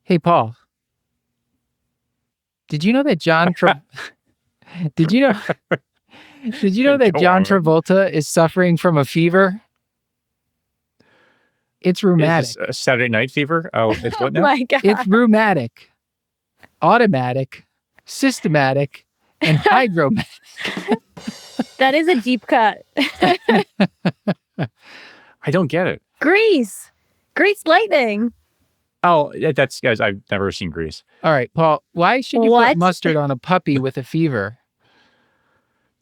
Hey, Paul, did you know that did you know did you know that Go John on. Travolta is suffering from a fever? It's Is this rheumatic. a Saturday Night Fever? Oh, it's Oh what now? my God. It's rheumatic, automatic, systematic, and hydromatic. That is a deep cut. I don't get it. Grease. Grease lightning. Oh, that's guys. I've never seen Grease All right, Paul, why should you What? put mustard on a puppy with a fever?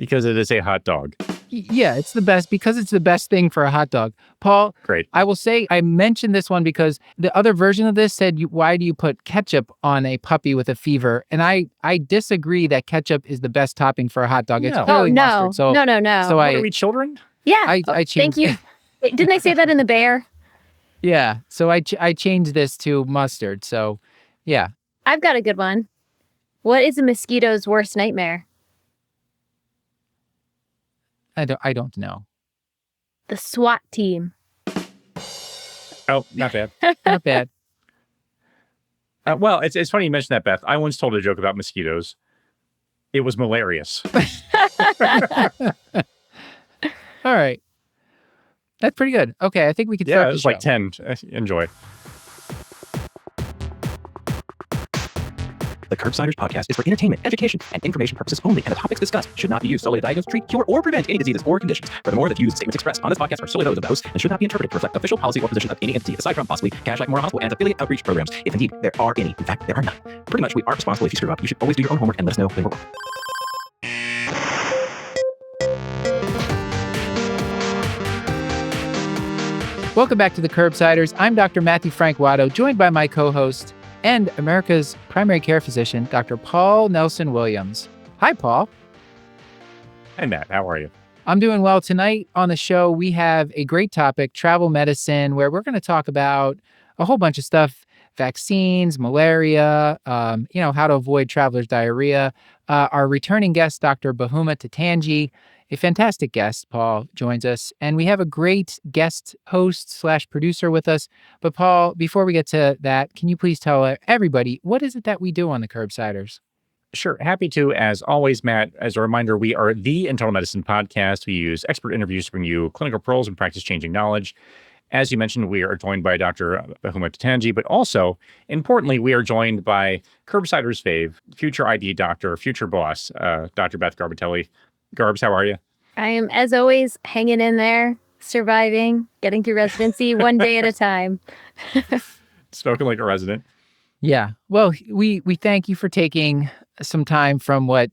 because it is a hot dog. Yeah, it's the best because it's the best thing for a hot dog. Paul, Great. I will say I mentioned this one because the other version of this said, why do you put ketchup on a puppy with a fever? And I disagree that ketchup is the best topping for a hot dog. It's No. Oh, clearly no. mustard. So, No. so What are we, children? Yeah. I Thank changed. you. Wait, didn't I say that in The Bear? Yeah. So I changed this to mustard. So, yeah. I've got a good one. What is a mosquito's worst nightmare? I don't know. The SWAT team. Oh, not bad. Not bad. Well, it's funny you mentioned that, Beth. I once told a joke about mosquitoes. It was malarious. All right. That's pretty good. Okay, I think we can Yeah, start it the was show. like 10. Enjoy. The Curbsiders podcast is for entertainment, education, and information purposes only, and the topics discussed should not be used solely to diagnose, treat, cure, or prevent any diseases or conditions. Furthermore, the views and statements expressed on this podcast are solely those of the host and should not be interpreted to reflect official policy or position of any entity, aside from possibly Cash Like Moral Hospital and affiliate outreach programs, if indeed there are any. In fact, there are none. Pretty much, we are responsible if you screw up. You should always do your own homework and let us know when we're wrong. Welcome back to the Curbsiders. I'm Dr. Matthew Frank Watto, joined by my co-host and America's primary care physician, Dr. Paul Nelson Williams. Hi, Paul. Hi, Matt. How are you? I'm doing well. Tonight on the show, we have a great topic, travel medicine, where we're going to talk about a whole bunch of stuff, vaccines, malaria, how to avoid traveler's diarrhea. Our returning guest, Dr. Boghuma Titanji, a fantastic guest, Paul, joins us. And we have a great guest host / producer with us. But Paul, before we get to that, can you please tell everybody, what is it that we do on the Curbsiders? Sure. Happy to. As always, Matt, as a reminder, we are the internal medicine podcast. We use expert interviews to bring you clinical pearls and practice-changing knowledge. As you mentioned, we are joined by Dr. Boghuma Titanji, but also, importantly, we are joined by Curbsiders fave, future ID doctor, future boss, Dr. Beth Garbatelli. Garbs, how are you? I am, as always, hanging in there, surviving, getting through residency one day at a time. Spoken like a resident. Yeah. Well, we thank you for taking some time from what,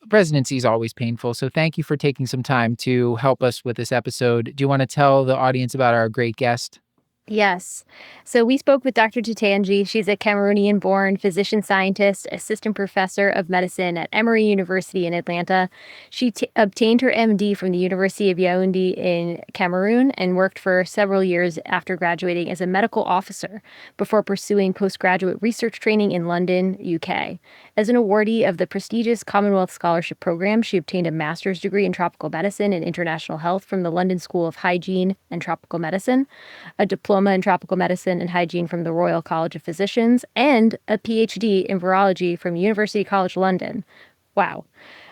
residency is always painful. So thank you for taking some time to help us with this episode. Do you want to tell the audience about our great guest? Yes. So we spoke with Dr. Titanji. She's a Cameroonian-born physician-scientist, assistant professor of medicine at Emory University in Atlanta. She obtained her MD from the University of Yaoundé in Cameroon and worked for several years after graduating as a medical officer before pursuing postgraduate research training in London, UK. As an awardee of the prestigious Commonwealth Scholarship Program, she obtained a master's degree in tropical medicine and international health from the London School of Hygiene and Tropical Medicine, a diploma in tropical medicine and hygiene from the Royal College of Physicians, and a PhD in virology from University College London. Wow.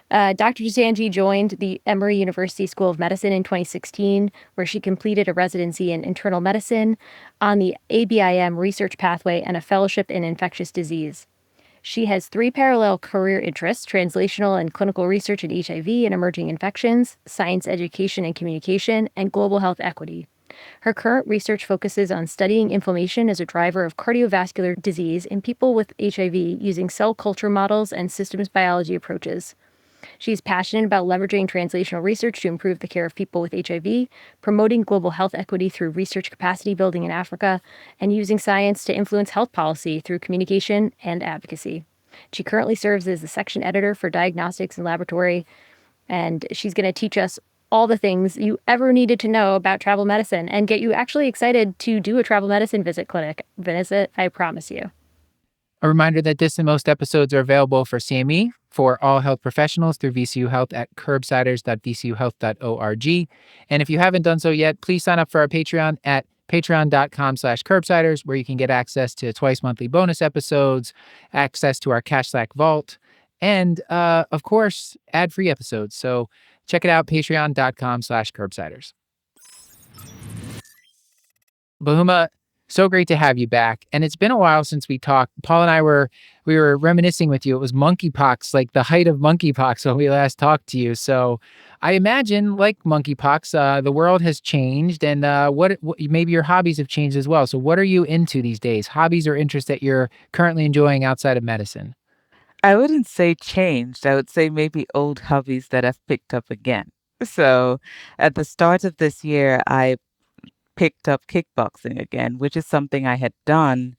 Dr. Titanji joined the Emory University School of Medicine in 2016, where she completed a residency in internal medicine on the ABIM research pathway and a fellowship in infectious disease. She has 3 parallel career interests: translational and clinical research in HIV and emerging infections, science education and communication, and global health equity. Her current research focuses on studying inflammation as a driver of cardiovascular disease in people with HIV using cell culture models and systems biology approaches. She's passionate about leveraging translational research to improve the care of people with HIV, promoting global health equity through research capacity building in Africa, and using science to influence health policy through communication and advocacy. She currently serves as the section editor for diagnostics and laboratory, and she's going to teach us all the things you ever needed to know about travel medicine and get you actually excited to do a travel medicine clinic visit, I promise you. A reminder that this and most episodes are available for CME for all health professionals through VCU Health at curbsiders.vcuhealth.org. And if you haven't done so yet, please sign up for our Patreon at patreon.com/curbsiders, where you can get access to twice monthly bonus episodes, access to our Cash Slack vault, and of course, ad-free episodes. So check it out, patreon.com/curbsiders. Boghuma, so great to have you back. And it's been a while since we talked. Paul and I were reminiscing with you. It was monkeypox, like the height of monkeypox when we last talked to you. So I imagine, like monkeypox, the world has changed, and what maybe your hobbies have changed as well. So what are you into these days? Hobbies or interests that you're currently enjoying outside of medicine? I wouldn't say changed. I would say maybe old hobbies that I've picked up again. So at the start of this year, I picked up kickboxing again, which is something I had done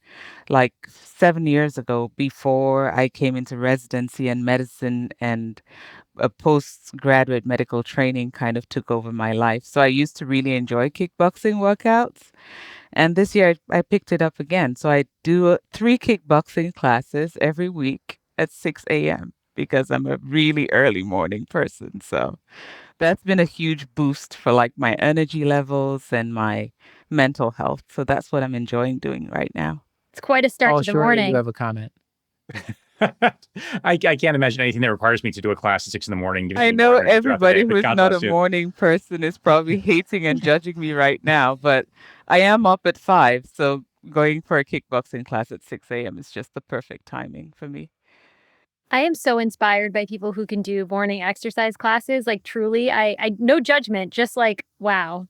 like 7 years ago before I came into residency and medicine, and a postgraduate medical training kind of took over my life. So I used to really enjoy kickboxing workouts. And this year I picked it up again. So I do 3 kickboxing classes every week at 6 a.m. because I'm a really early morning person. So that's been a huge boost for like my energy levels and my mental health. So that's what I'm enjoying doing right now. It's quite a start Paul, to the surely you morning. have a comment. I can't imagine anything that requires me to do a class at 6 in the morning. given I the know environment throughout the day, everybody but who's God not bless a you. morning person is probably hating and judging me right now, but I am up at 5. So going for a kickboxing class at 6 a.m. is just the perfect timing for me. I am so inspired by people who can do morning exercise classes. Like truly, I no judgment, just like, wow.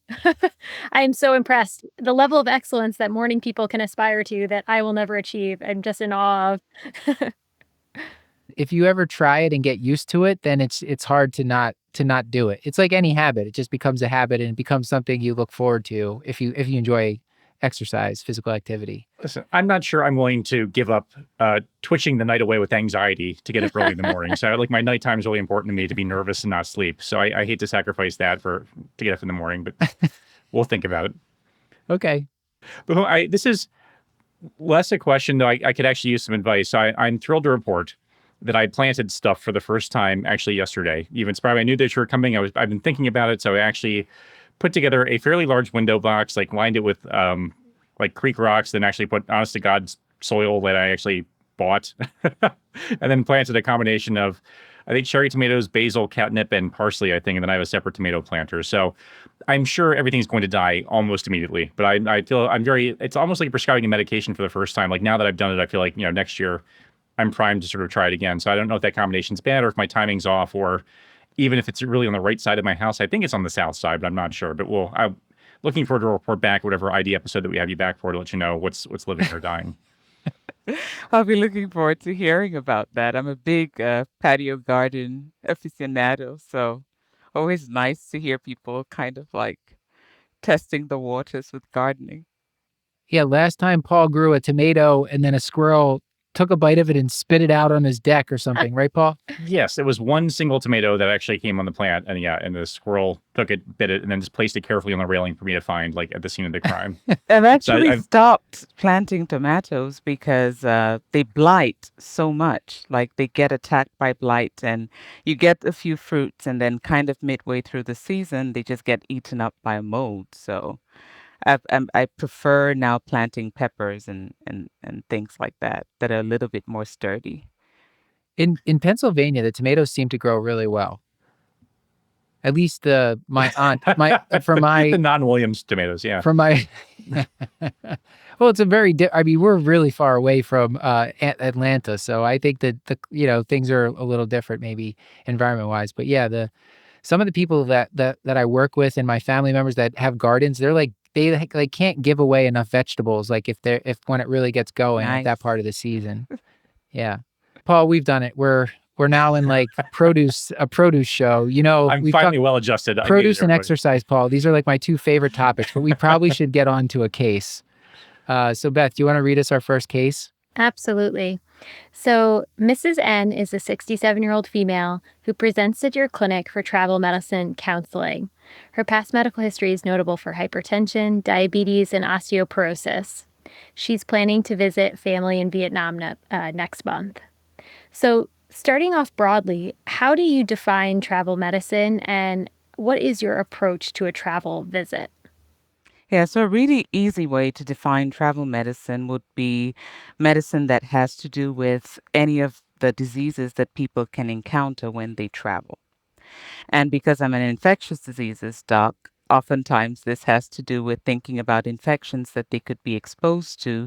I am so impressed. The level of excellence that morning people can aspire to that I will never achieve. I'm just in awe of. If you ever try it and get used to it, then it's hard to not do it. It's like any habit. It just becomes a habit and it becomes something you look forward to if you enjoy exercise, physical activity. Listen, I'm not sure I'm willing to give up twitching the night away with anxiety to get up early in the morning. So like my nighttime is really important to me to be nervous and not sleep. So I hate to sacrifice that to get up in the morning, but we'll think about it. Okay. But this is less a question, though I could actually use some advice. I'm thrilled to report that I planted stuff for the first time actually yesterday. You've inspired me. I knew that you were coming. I've been thinking about it. So I actually put together a fairly large window box, like lined it with like creek rocks, then actually put honest to God soil that I actually bought, and then planted a combination of, I think, cherry tomatoes, basil, catnip, and parsley, I think, and then I have a separate tomato planter. So I'm sure everything's going to die almost immediately, but I feel it's almost like prescribing a medication for the first time. Like now that I've done it, I feel like, next year I'm primed to sort of try it again. So I don't know if that combination's bad or if my timing's off, or even if it's really on the right side of my house. I think it's on the south side, but I'm not sure. But I'm looking forward to report back whatever ID episode that we have you back for to let you know what's living or dying. I'll be looking forward to hearing about that. I'm a big patio garden aficionado, so always nice to hear people kind of like testing the waters with gardening. Yeah, last time Paul grew a tomato and then a squirrel took a bite of it and spit it out on his deck or something, right, Paul? Yes, it was one single tomato that actually came on the plant, and the squirrel took it, bit it, and then just placed it carefully on the railing for me to find, like at the scene of the crime. I've actually I've stopped planting tomatoes because they blight so much. Like they get attacked by blight, and you get a few fruits, and then kind of midway through the season, they just get eaten up by mold. So I prefer now planting peppers and things like that are a little bit more sturdy. In Pennsylvania, the tomatoes seem to grow really well. At least my aunt, the non-Williams tomatoes, yeah. From my, well, it's a very, I mean, we're really far away from Atlanta, so I think that things are a little different, maybe environment wise. But yeah, some of the people that I work with and my family members that have gardens, they're like they can't give away enough vegetables, like if when it really gets going at that part of the season. Yeah, Paul, we've done it. We're now in like a produce show. I'm finally well adjusted. Produce and exercise, Paul. These are like my two favorite topics, but we probably should get on to a case. So Beth, do you want to read us our first case? Absolutely. So Mrs. N is a 67-year-old female who presents at your clinic for travel medicine counseling. Her past medical history is notable for hypertension, diabetes, and osteoporosis. She's planning to visit family in Vietnam next month. So starting off broadly, how do you define travel medicine and what is your approach to a travel visit? Yeah, so a really easy way to define travel medicine would be medicine that has to do with any of the diseases that people can encounter when they travel. And because I'm an infectious diseases doc, oftentimes this has to do with thinking about infections that they could be exposed to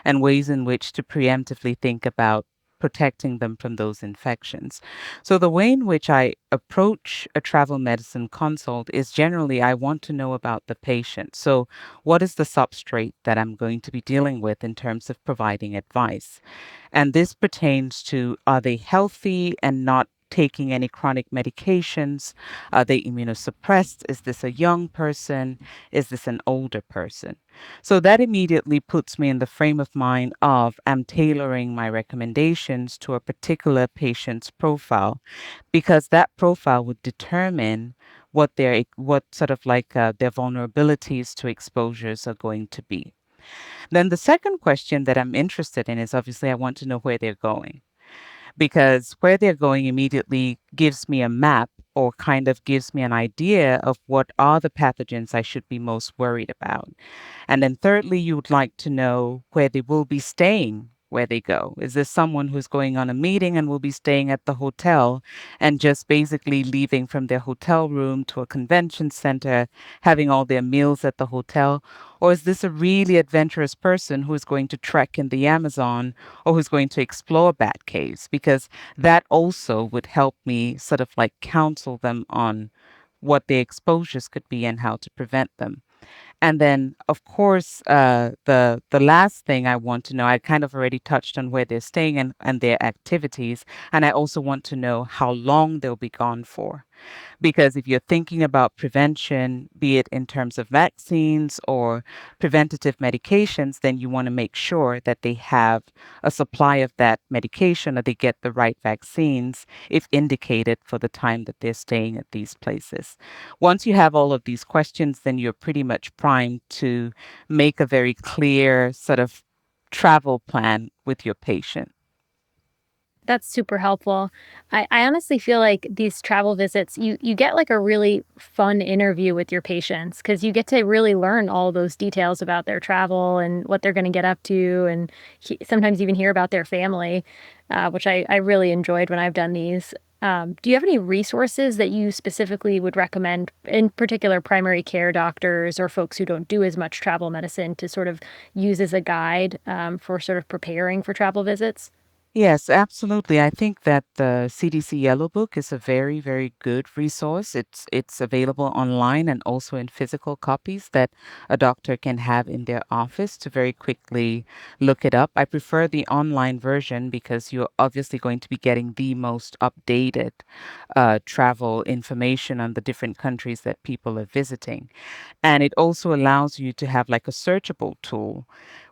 and ways in which to preemptively think about protecting them from those infections. So, the way in which I approach a travel medicine consult is generally I want to know about the patient. So, what is the substrate that I'm going to be dealing with in terms of providing advice? And this pertains to, are they healthy and not taking any chronic medications? Are they immunosuppressed? Is this a young person? Is this an older person? So that immediately puts me in the frame of mind of I'm tailoring my recommendations to a particular patient's profile, because that profile would determine what sort of like their vulnerabilities to exposures are going to be. Then the second question that I'm interested in is, obviously I want to know where they're going, because where they're going immediately gives me a map or kind of gives me an idea of what are the pathogens I should be most worried about. And then thirdly, you would like to know where they will be staying where they go. Is this someone who's going on a meeting and will be staying at the hotel and just basically leaving from their hotel room to a convention center, having all their meals at the hotel? Or is this a really adventurous person who is going to trek in the Amazon or who's going to explore bat caves? Because that also would help me sort of like counsel them on what their exposures could be and how to prevent them. And then, of course, the last thing I want to know, I kind of already touched on where they're staying and their activities, and I also want to know how long they'll be gone for. Because if you're thinking about prevention, be it in terms of vaccines or preventative medications, then you want to make sure that they have a supply of that medication or they get the right vaccines if indicated for the time that they're staying at these places. Once you have all of these questions, then you're pretty much primed to make a very clear sort of travel plan with your patient. That's super helpful. I honestly feel like these travel visits, you get like a really fun interview with your patients because you get to really learn all those details about their travel and what they're going to get up to, and sometimes even hear about their family, which I really enjoyed when I've done these. Do you have any resources that you specifically would recommend, in particular primary care doctors or folks who don't do as much travel medicine, to sort of use as a guide for sort of preparing for travel visits? Yes, absolutely. I think that the CDC Yellow Book is a very, very good resource. It's available online and also in physical copies that a doctor can have in their office to very quickly look it up. I prefer the online version because you're obviously going to be getting the most updated travel information on the different countries that people are visiting. And it also allows you to have like a searchable tool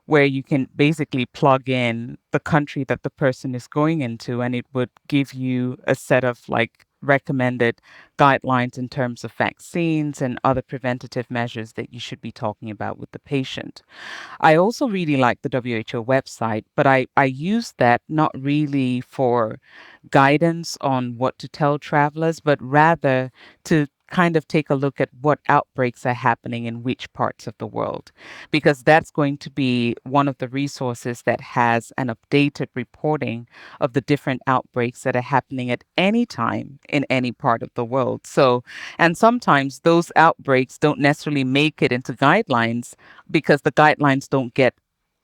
where you can basically plug in the country that the person is going into, and it would give you a set of like recommended guidelines in terms of vaccines and other preventative measures that you should be talking about with the patient. I also really like the WHO website, but I use that not really for guidance on what to tell travelers, but rather to kind of take a look at what outbreaks are happening in which parts of the world, because that's going to be one of the resources that has an updated reporting of the different outbreaks that are happening at any time in any part of the world. So, and sometimes those outbreaks don't necessarily make it into guidelines because the guidelines don't get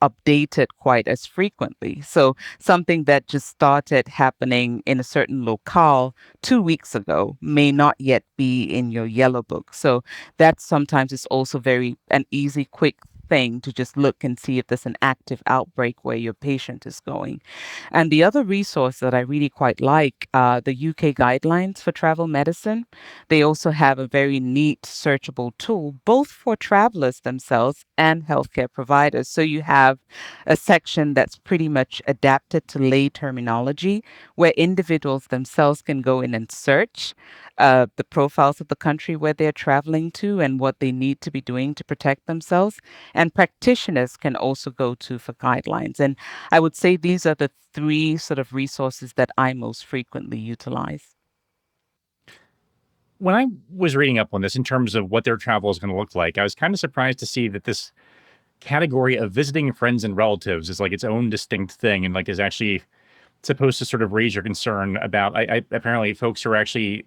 updated quite as frequently. So something that just started happening in a certain locale 2 weeks ago may not yet be in your yellow book. So that sometimes is also very an easy, quick thing to just look and see if there's an active outbreak where your patient is going. And the other resource that I really quite like, the UK guidelines for travel medicine. They also have a very neat searchable tool, both for travelers themselves and healthcare providers. So you have a section that's pretty much adapted to lay terminology, where individuals themselves can go in and search the profiles of the country where they're traveling to and what they need to be doing to protect themselves. And practitioners can also go to for guidelines. And I would say these are the three sort of resources that I most frequently utilize. when I was reading up on this in terms of what their travel is going to look like, I was kind of surprised to see that this category of visiting friends and relatives is like its own distinct thing and like is actually supposed to sort of raise your concern about apparently folks who are actually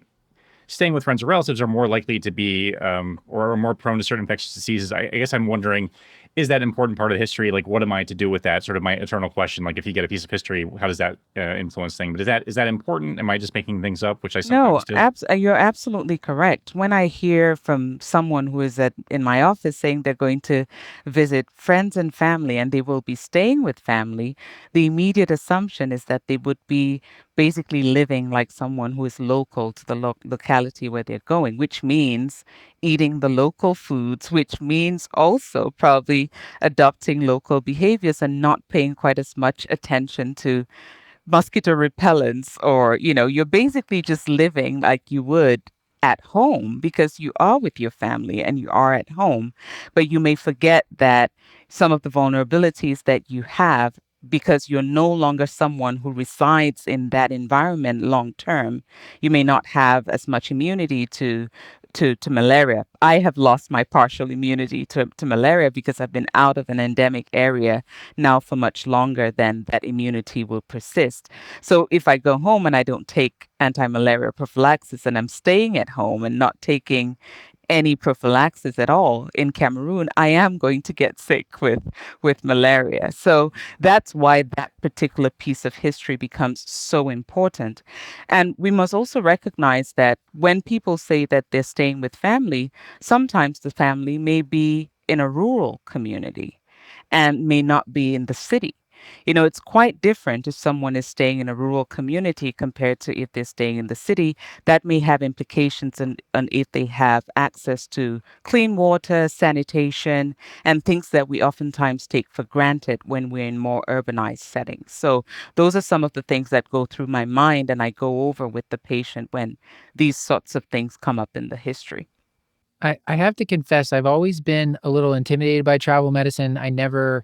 staying with friends or relatives are more likely to be or are more prone to certain infectious diseases. I guess I'm wondering, is that an important part of history? Like, what am I to do with that? Sort of my eternal question. Like, if you get a piece of history, how does that influence things? But is that important? Am I just making things up, which I No, sometimes do? you're absolutely correct. When I hear from someone who is in my office saying they're going to visit friends and family and they will be staying with family, the immediate assumption is that they would be basically living like someone who is local to the locality where they're going, which means eating the local foods, which means also probably adopting local behaviors and not paying quite as much attention to mosquito repellents, or you're basically just living like you would at home because you are with your family and you are at home, but you may forget that some of the vulnerabilities that you have, because you're no longer someone who resides in that environment long term, you may not have as much immunity to malaria. I have lost my partial immunity to malaria because I've been out of an endemic area now for much longer than that immunity will persist. So if I go home and I don't take anti-malarial prophylaxis and I'm staying at home and not taking any prophylaxis at all in Cameroon, I am going to get sick with malaria. So that's why that particular piece of history becomes so important. And we must also recognize that when people say that they're staying with family, sometimes the family may be in a rural community and may not be in the city. It's quite different if someone is staying in a rural community compared to if they're staying in the city. That may have implications on if they have access to clean water, sanitation, and things that we oftentimes take for granted when we're in more urbanized settings. So those are some of the things that go through my mind and I go over with the patient when these sorts of things come up in the history. I have to confess, I've always been a little intimidated by travel medicine. I never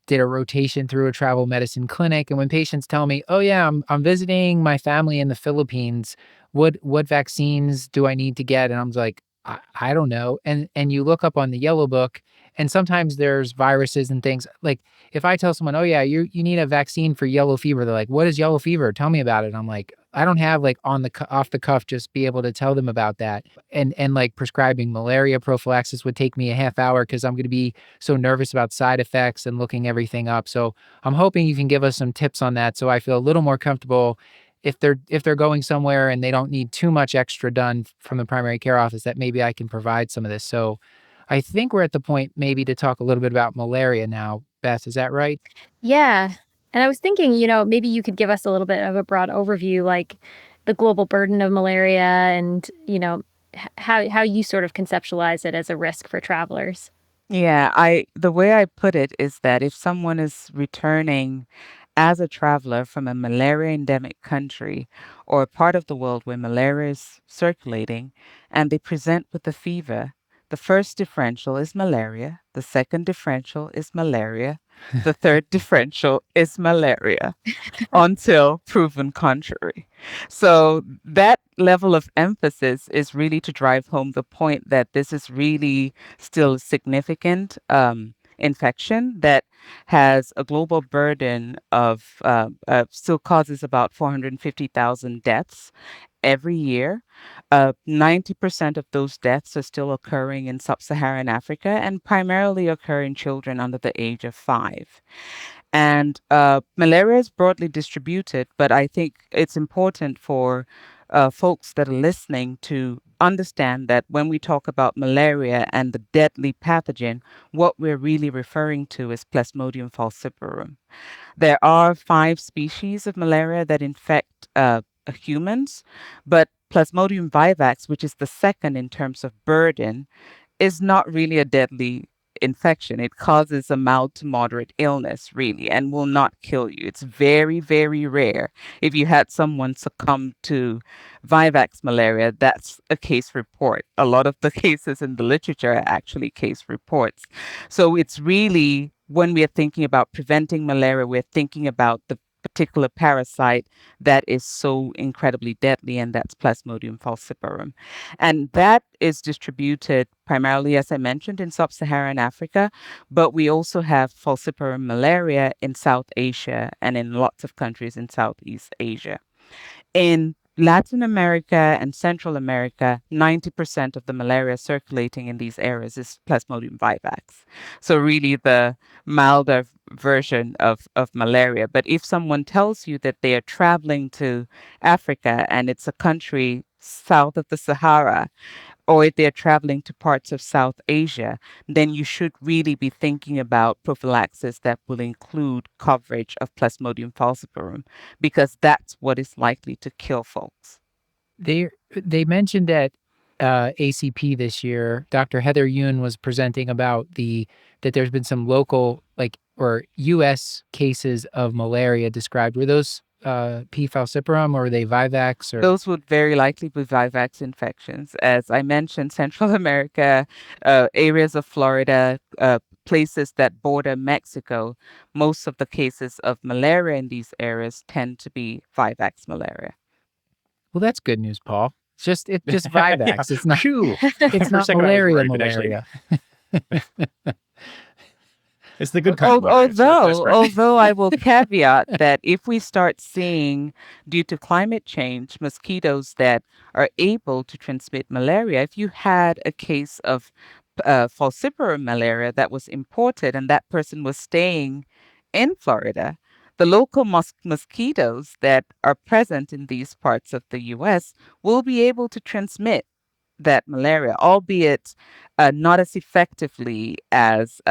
did a rotation through a travel medicine clinic. And when patients tell me, "Oh yeah, I'm visiting my family in the Philippines. What vaccines do I need to get?" And I'm like, I don't know. And you look up on the yellow book, and sometimes there's viruses and things. Like if I tell someone, "Oh yeah, you need a vaccine for yellow fever," they're like, "What is yellow fever? Tell me about it." I'm like, I don't have like off the cuff just be able to tell them about that. And like prescribing malaria prophylaxis would take me a half hour because I'm going to be so nervous about side effects and looking everything up. So I'm hoping you can give us some tips on that so I feel a little more comfortable if they're going somewhere and they don't need too much extra done from the primary care office, that maybe I can provide some of this. So I think we're at the point maybe to talk a little bit about malaria now. Beth, is that right? Yeah. And I was thinking, maybe you could give us a little bit of a broad overview, like the global burden of malaria and, how you sort of conceptualize it as a risk for travelers. Yeah, the way I put it is that if someone is returning as a traveler from a malaria endemic country or a part of the world where malaria is circulating and they present with a fever, the first differential is malaria, the second differential is malaria, the third differential is malaria until proven contrary. So that level of emphasis is really to drive home the point that this is really still significant infection that has a global burden of still causes about 450,000 deaths every year. 90% of those deaths are still occurring in sub-Saharan Africa and primarily occur in children under the age of 5. And malaria is broadly distributed, but I think it's important for folks that are listening to understand that when we talk about malaria and the deadly pathogen, what we're really referring to is Plasmodium falciparum. There are 5 species of malaria that infect humans, but Plasmodium vivax, which is the second in terms of burden, is not really a deadly infection. It causes a mild to moderate illness, really, and will not kill you. It's very, very rare. If you had someone succumb to Vivax malaria, that's a case report. A lot of the cases in the literature are actually case reports. So it's really, when we are thinking about preventing malaria, we're thinking about the particular parasite that is so incredibly deadly, and that's Plasmodium falciparum. And that is distributed primarily, as I mentioned, in sub-Saharan Africa, but we also have falciparum malaria in South Asia and in lots of countries in Southeast Asia. In Latin America and Central America, 90% of the malaria circulating in these areas is Plasmodium vivax. So, really, the milder version of malaria. But if someone tells you that they are traveling to Africa and it's a country south of the Sahara, or if they're traveling to parts of South Asia, then you should really be thinking about prophylaxis that will include coverage of Plasmodium falciparum, because that's what is likely to kill folks. They mentioned at ACP this year, Dr. Heather Yun was presenting about that there's been some local or U.S. cases of malaria described. Were those P. falciparum, or were they vivax? Or Those would very likely be vivax infections. As I mentioned, Central America, areas of Florida, places that border Mexico, most of the cases of malaria in these areas tend to be vivax malaria. Well, that's good news, Paul. It's just vivax. Yeah. It's not. Phew. It's For a not second, I was malaria. worried, but actually- Malaria. It's the good kind of malaria, so that's right. Although I will caveat that if we start seeing, due to climate change, mosquitoes that are able to transmit malaria, if you had a case of falciparum malaria that was imported and that person was staying in Florida, the local mosquitoes that are present in these parts of the U.S. will be able to transmit that malaria, albeit not as effectively as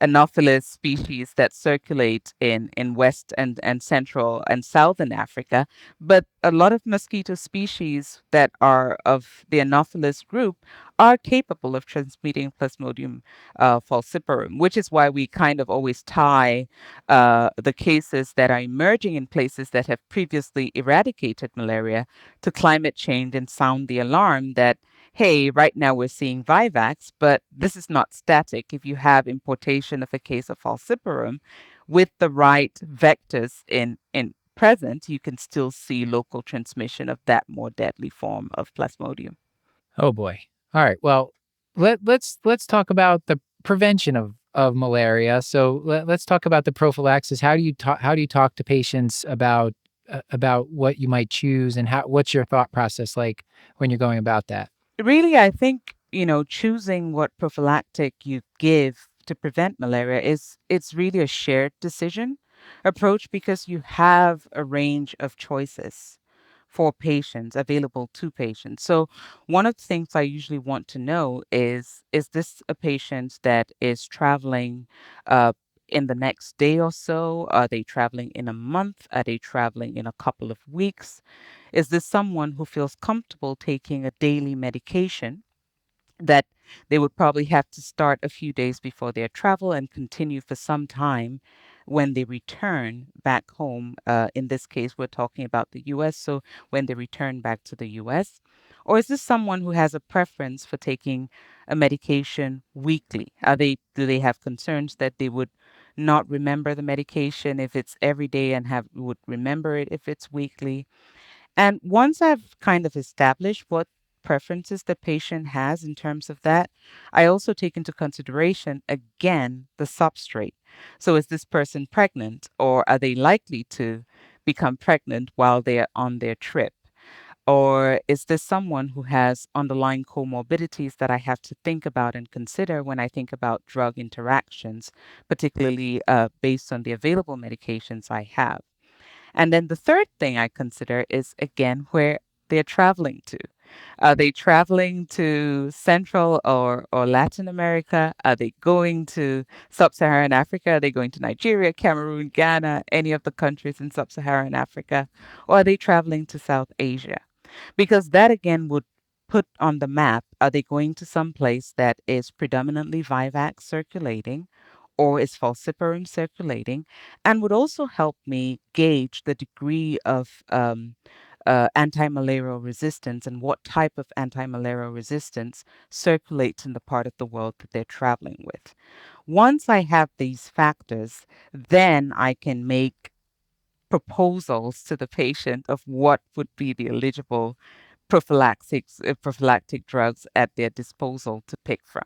Anopheles species that circulate in West and Central and Southern Africa. But a lot of mosquito species that are of the Anopheles group are capable of transmitting Plasmodium falciparum, which is why we kind of always tie the cases that are emerging in places that have previously eradicated malaria to climate change and sound the alarm that, hey, right now we're seeing vivax, but this is not static. If you have importation of a case of falciparum with the right vectors in present, you can still see local transmission of that more deadly form of Plasmodium. Oh boy. All right. Well, let's talk about the prevention of malaria. So let's talk about the prophylaxis. How do you talk to patients about what you might choose, and what's your thought process like when you're going about that? Really, I think, choosing what prophylactic you give to prevent malaria it's really a shared decision approach, because you have a range of choices for patients available to patients. So one of the things I usually want to know is this a patient that is traveling uh, in the next day or so? Are they traveling in a month? Are they traveling in a couple of weeks? Is this someone who feels comfortable taking a daily medication that they would probably have to start a few days before their travel and continue for some time when they return back home? In this case, we're talking about the US. So when they return back to the US, or is this someone who has a preference for taking a medication weekly? Do they have concerns that they would not remember the medication if it's every day, and would remember it if it's weekly? And once I've kind of established what preferences the patient has in terms of that, I also take into consideration again the substrate. So, is this person pregnant, or are they likely to become pregnant while they are on their trip? Or is this someone who has underlying comorbidities that I have to think about and consider when I think about drug interactions, particularly based on the available medications I have? And then the third thing I consider is, again, where they're traveling to. Are they traveling to Central or Latin America? Are they going to Sub-Saharan Africa? Are they going to Nigeria, Cameroon, Ghana, any of the countries in Sub-Saharan Africa? Or are they traveling to South Asia? Because that again would put on the map, are they going to some place that is predominantly vivax circulating, or is falciparum circulating, and would also help me gauge the degree of anti-malarial resistance and what type of anti-malarial resistance circulates in the part of the world that they're traveling with. Once I have these factors, then I can make proposals to the patient of what would be the eligible prophylactic drugs at their disposal to pick from.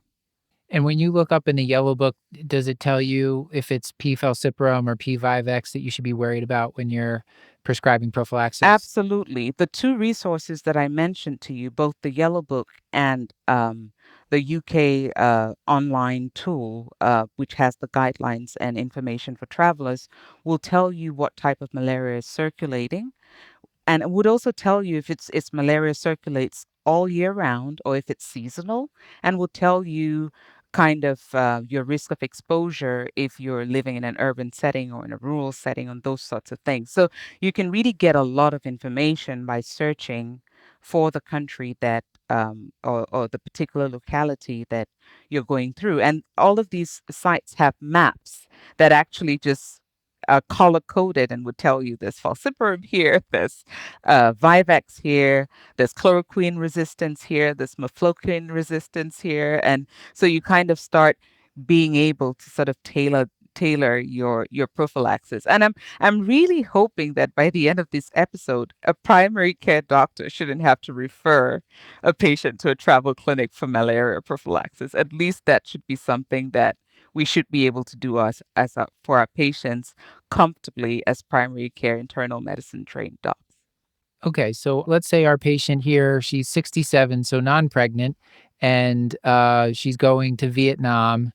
And when you look up in the yellow book, does it tell you if it's P. falciparum or P. vivax that you should be worried about when you're prescribing prophylaxis? Absolutely. The two resources that I mentioned to you, both the Yellow Book and the UK online tool, which has the guidelines and information for travelers, will tell you what type of malaria is circulating. And it would also tell you if it's malaria circulates all year round or if it's seasonal, and will tell you kind of your risk of exposure if you're living in an urban setting or in a rural setting and those sorts of things. So you can really get a lot of information by searching for the country that or the particular locality that you're going through. And all of these sites have maps that actually just color coded and would tell you there's falciparum here, there's Vivax here, there's chloroquine resistance here, there's mefloquine resistance here, and so you kind of start being able to sort of tailor your prophylaxis. And I'm really hoping that by the end of this episode, a primary care doctor shouldn't have to refer a patient to a travel clinic for malaria prophylaxis. At least that should be something that we should be able to do for our patients comfortably as primary care internal medicine trained docs. Okay, so let's say our patient here, she's 67, so non-pregnant, and she's going to Vietnam.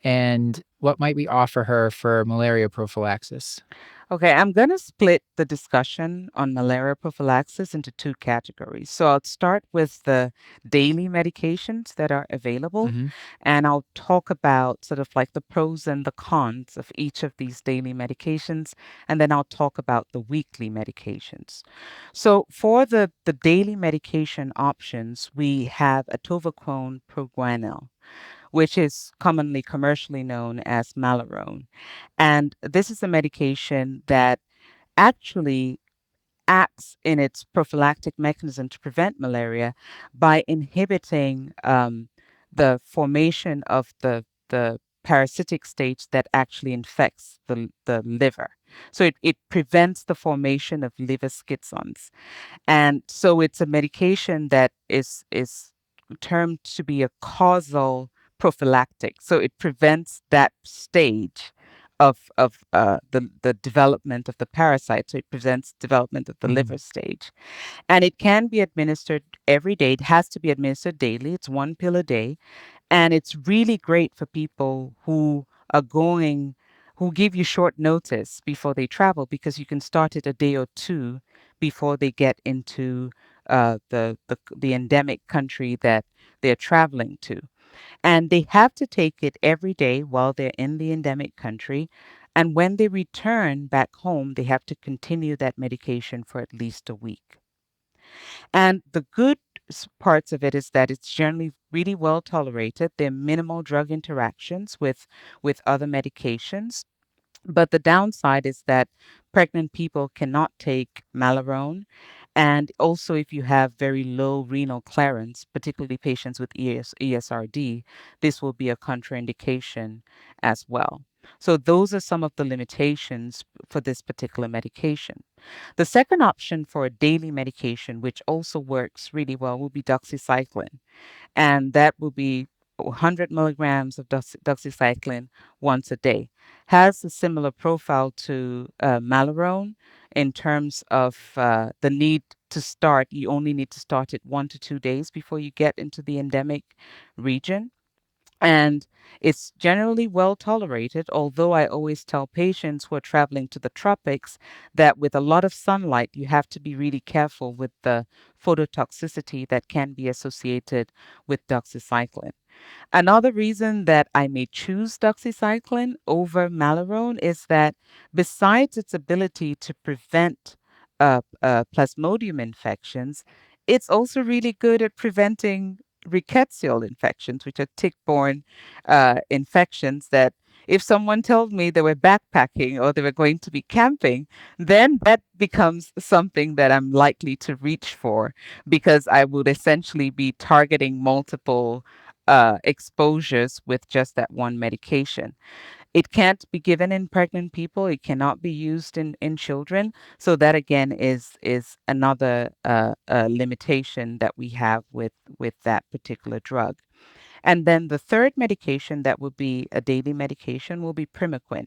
And what might we offer her for malaria prophylaxis? Okay, I'm going to split the discussion on malaria prophylaxis into two categories. So I'll start with the daily medications that are available, Mm-hmm. and I'll talk about sort of like the pros and the cons of each of these daily medications, and then I'll talk about the weekly medications. So for the daily medication options, we have atovaquone proguanil, which is commonly commercially known as Malarone. And this is a medication that actually acts in its prophylactic mechanism to prevent malaria by inhibiting the formation of the parasitic stage that actually infects the liver. So it prevents the formation of liver schizons. And so it's a medication that is termed to be a causal prophylactic. So it prevents that stage of the development of the parasite. So it prevents development of the liver stage. And it can be administered every day. It has to be administered daily. It's 1 pill a day. And it's really great for people who give you short notice before they travel, because you can start it a day or two before they get into the endemic country that they're traveling to. And they have to take it every day while they're in the endemic country. And when they return back home, they have to continue that medication for at least a week. And the good parts of it is that it's generally really well tolerated. There are minimal drug interactions with other medications. But the downside is that pregnant people cannot take Malarone. And also, if you have very low renal clearance, particularly patients with ESRD, this will be a contraindication as well. So those are some of the limitations for this particular medication. The second option for a daily medication, which also works really well, will be doxycycline. And that will be 100 milligrams of doxycycline once a day. Has a similar profile to Malarone in terms of the need to start. You only need to start it 1 to 2 days before you get into the endemic region. And it's generally well tolerated, although I always tell patients who are traveling to the tropics that with a lot of sunlight, you have to be really careful with the phototoxicity that can be associated with doxycycline. Another reason that I may choose doxycycline over Malarone is that besides its ability to prevent plasmodium infections, it's also really good at preventing rickettsial infections, which are tick-borne infections that if someone told me they were backpacking or they were going to be camping, then that becomes something that I'm likely to reach for, because I would essentially be targeting multiple exposures with just that one medication. It can't be given in pregnant people. It cannot be used in children. So that again is another limitation that we have with that particular drug. And then the third medication that would be a daily medication will be Primaquine.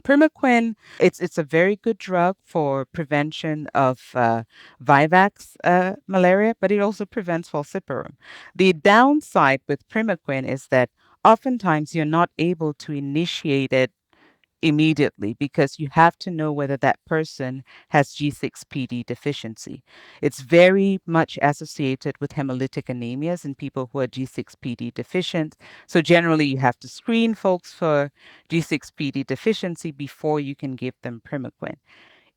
Primaquine, it's a very good drug for prevention of vivax malaria, but it also prevents falciparum. The downside with Primaquine is that oftentimes you're not able to initiate it immediately because you have to know whether that person has G6PD deficiency. It's very much associated with hemolytic anemias in people who are G6PD deficient. So generally you have to screen folks for G6PD deficiency before you can give them Primaquine.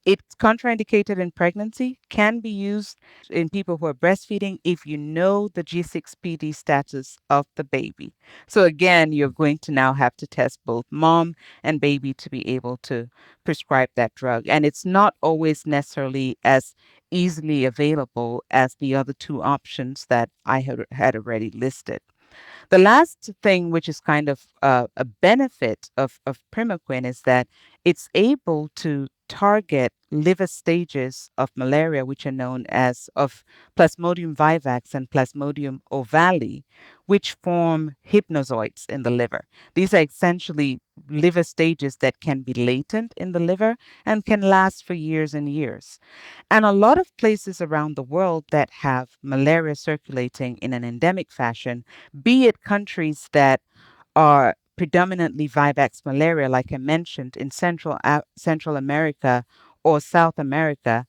It's contraindicated in pregnancy, can be used in people who are breastfeeding if you know the G6PD status of the baby. So again, you're going to now have to test both mom and baby to be able to prescribe that drug. And it's not always necessarily as easily available as the other two options that I had already listed. The last thing, which is kind of a benefit of Primaquine, is that it's able to target liver stages of malaria, which are known as of Plasmodium vivax and Plasmodium ovale, which form hypnozoites in the liver. These are essentially liver stages that can be latent in the liver and can last for years and years. And a lot of places around the world that have malaria circulating in an endemic fashion, be it countries that are predominantly vivax malaria, like I mentioned, in Central America or South America,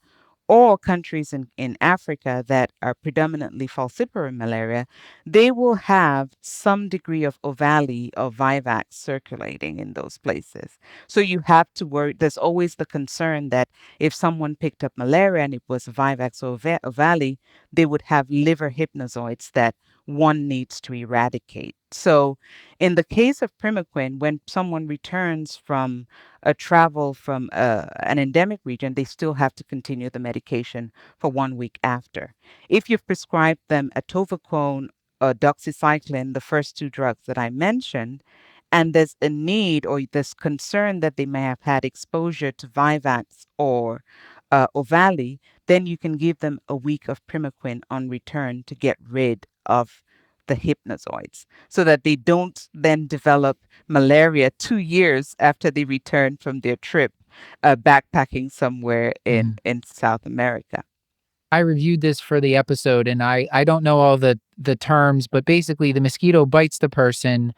or countries in Africa that are predominantly falciparum malaria, they will have some degree of ovale or vivax circulating in those places. So you have to worry. There's always the concern that if someone picked up malaria and it was vivax or ovale, they would have liver hypnozoites that one needs to eradicate. So in the case of Primaquine, when someone returns from a travel from an endemic region, they still have to continue the medication for 1 week after. If you've prescribed them atovaquone or doxycycline, the first two drugs that I mentioned, and there's a need or this concern that they may have had exposure to Vivax or Ovale, then you can give them a week of Primaquine on return to get rid of the hypnozoids so that they don't then develop malaria 2 years after they return from their trip backpacking somewhere in South America. I reviewed this for the episode and I don't know all the terms, but basically the mosquito bites the person,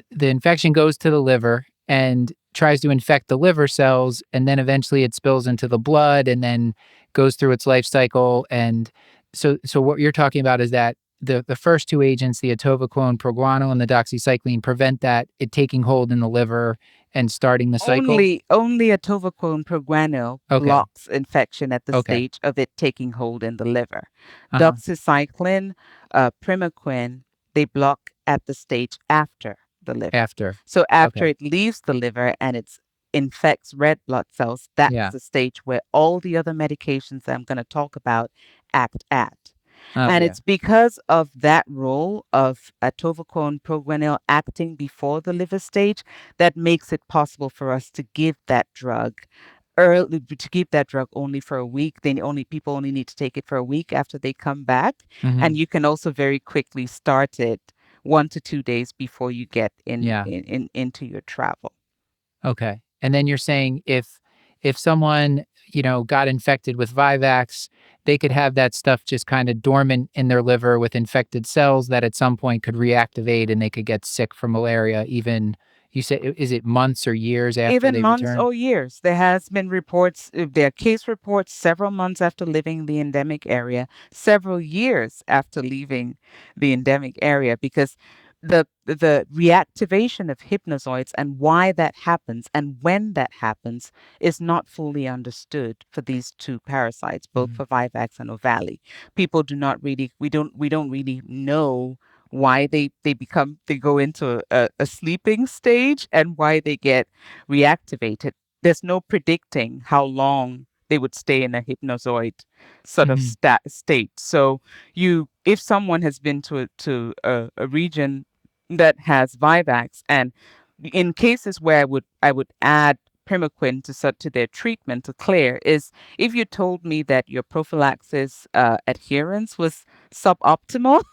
the infection goes to the liver and tries to infect the liver cells, and then eventually it spills into the blood and then goes through its life cycle. And so what you're talking about is that the first two agents, the atovaquone proguanil and the doxycycline, prevent that it taking hold in the liver and starting the cycle. Only atovaquone proguanil Okay. blocks infection at the Okay. stage of it taking hold in the liver. Uh-huh. Doxycycline, Primaquine, they block at the stage after the liver. After. So after Okay. it leaves the liver and it infects red blood cells, that's Yeah. the stage where all the other medications that I'm going to talk about act at. Oh, And yeah. it's because of that role of atovaquone proguanil acting before the liver stage that makes it possible for us to give that drug early, to keep that drug only for a week. People only need to take it for a week after they come back. Mhm. And you can also very quickly start it 1 to 2 days before you get Yeah. into your travel. Okay. And then you're saying if someone, got infected with Vivax, they could have that stuff just kind of dormant in their liver with infected cells that at some point could reactivate and they could get sick from malaria even, you said, is it months or years after Even they months return? or years. There has been reports, there are case reports several months after leaving the endemic area, several years after leaving the endemic area, because the reactivation of hypnozoites and why that happens and when that happens is not fully understood for these two parasites, both Mhm. for Vivax and Ovale. People do not really, we don't really know why they go into a sleeping stage and why they get reactivated. There's no predicting how long they would stay in a hypnozoid sort of Mhm. state. So if someone has been to a region that has Vivax and in cases where I would add primaquine to their treatment to clear is if you told me that your prophylaxis adherence was suboptimal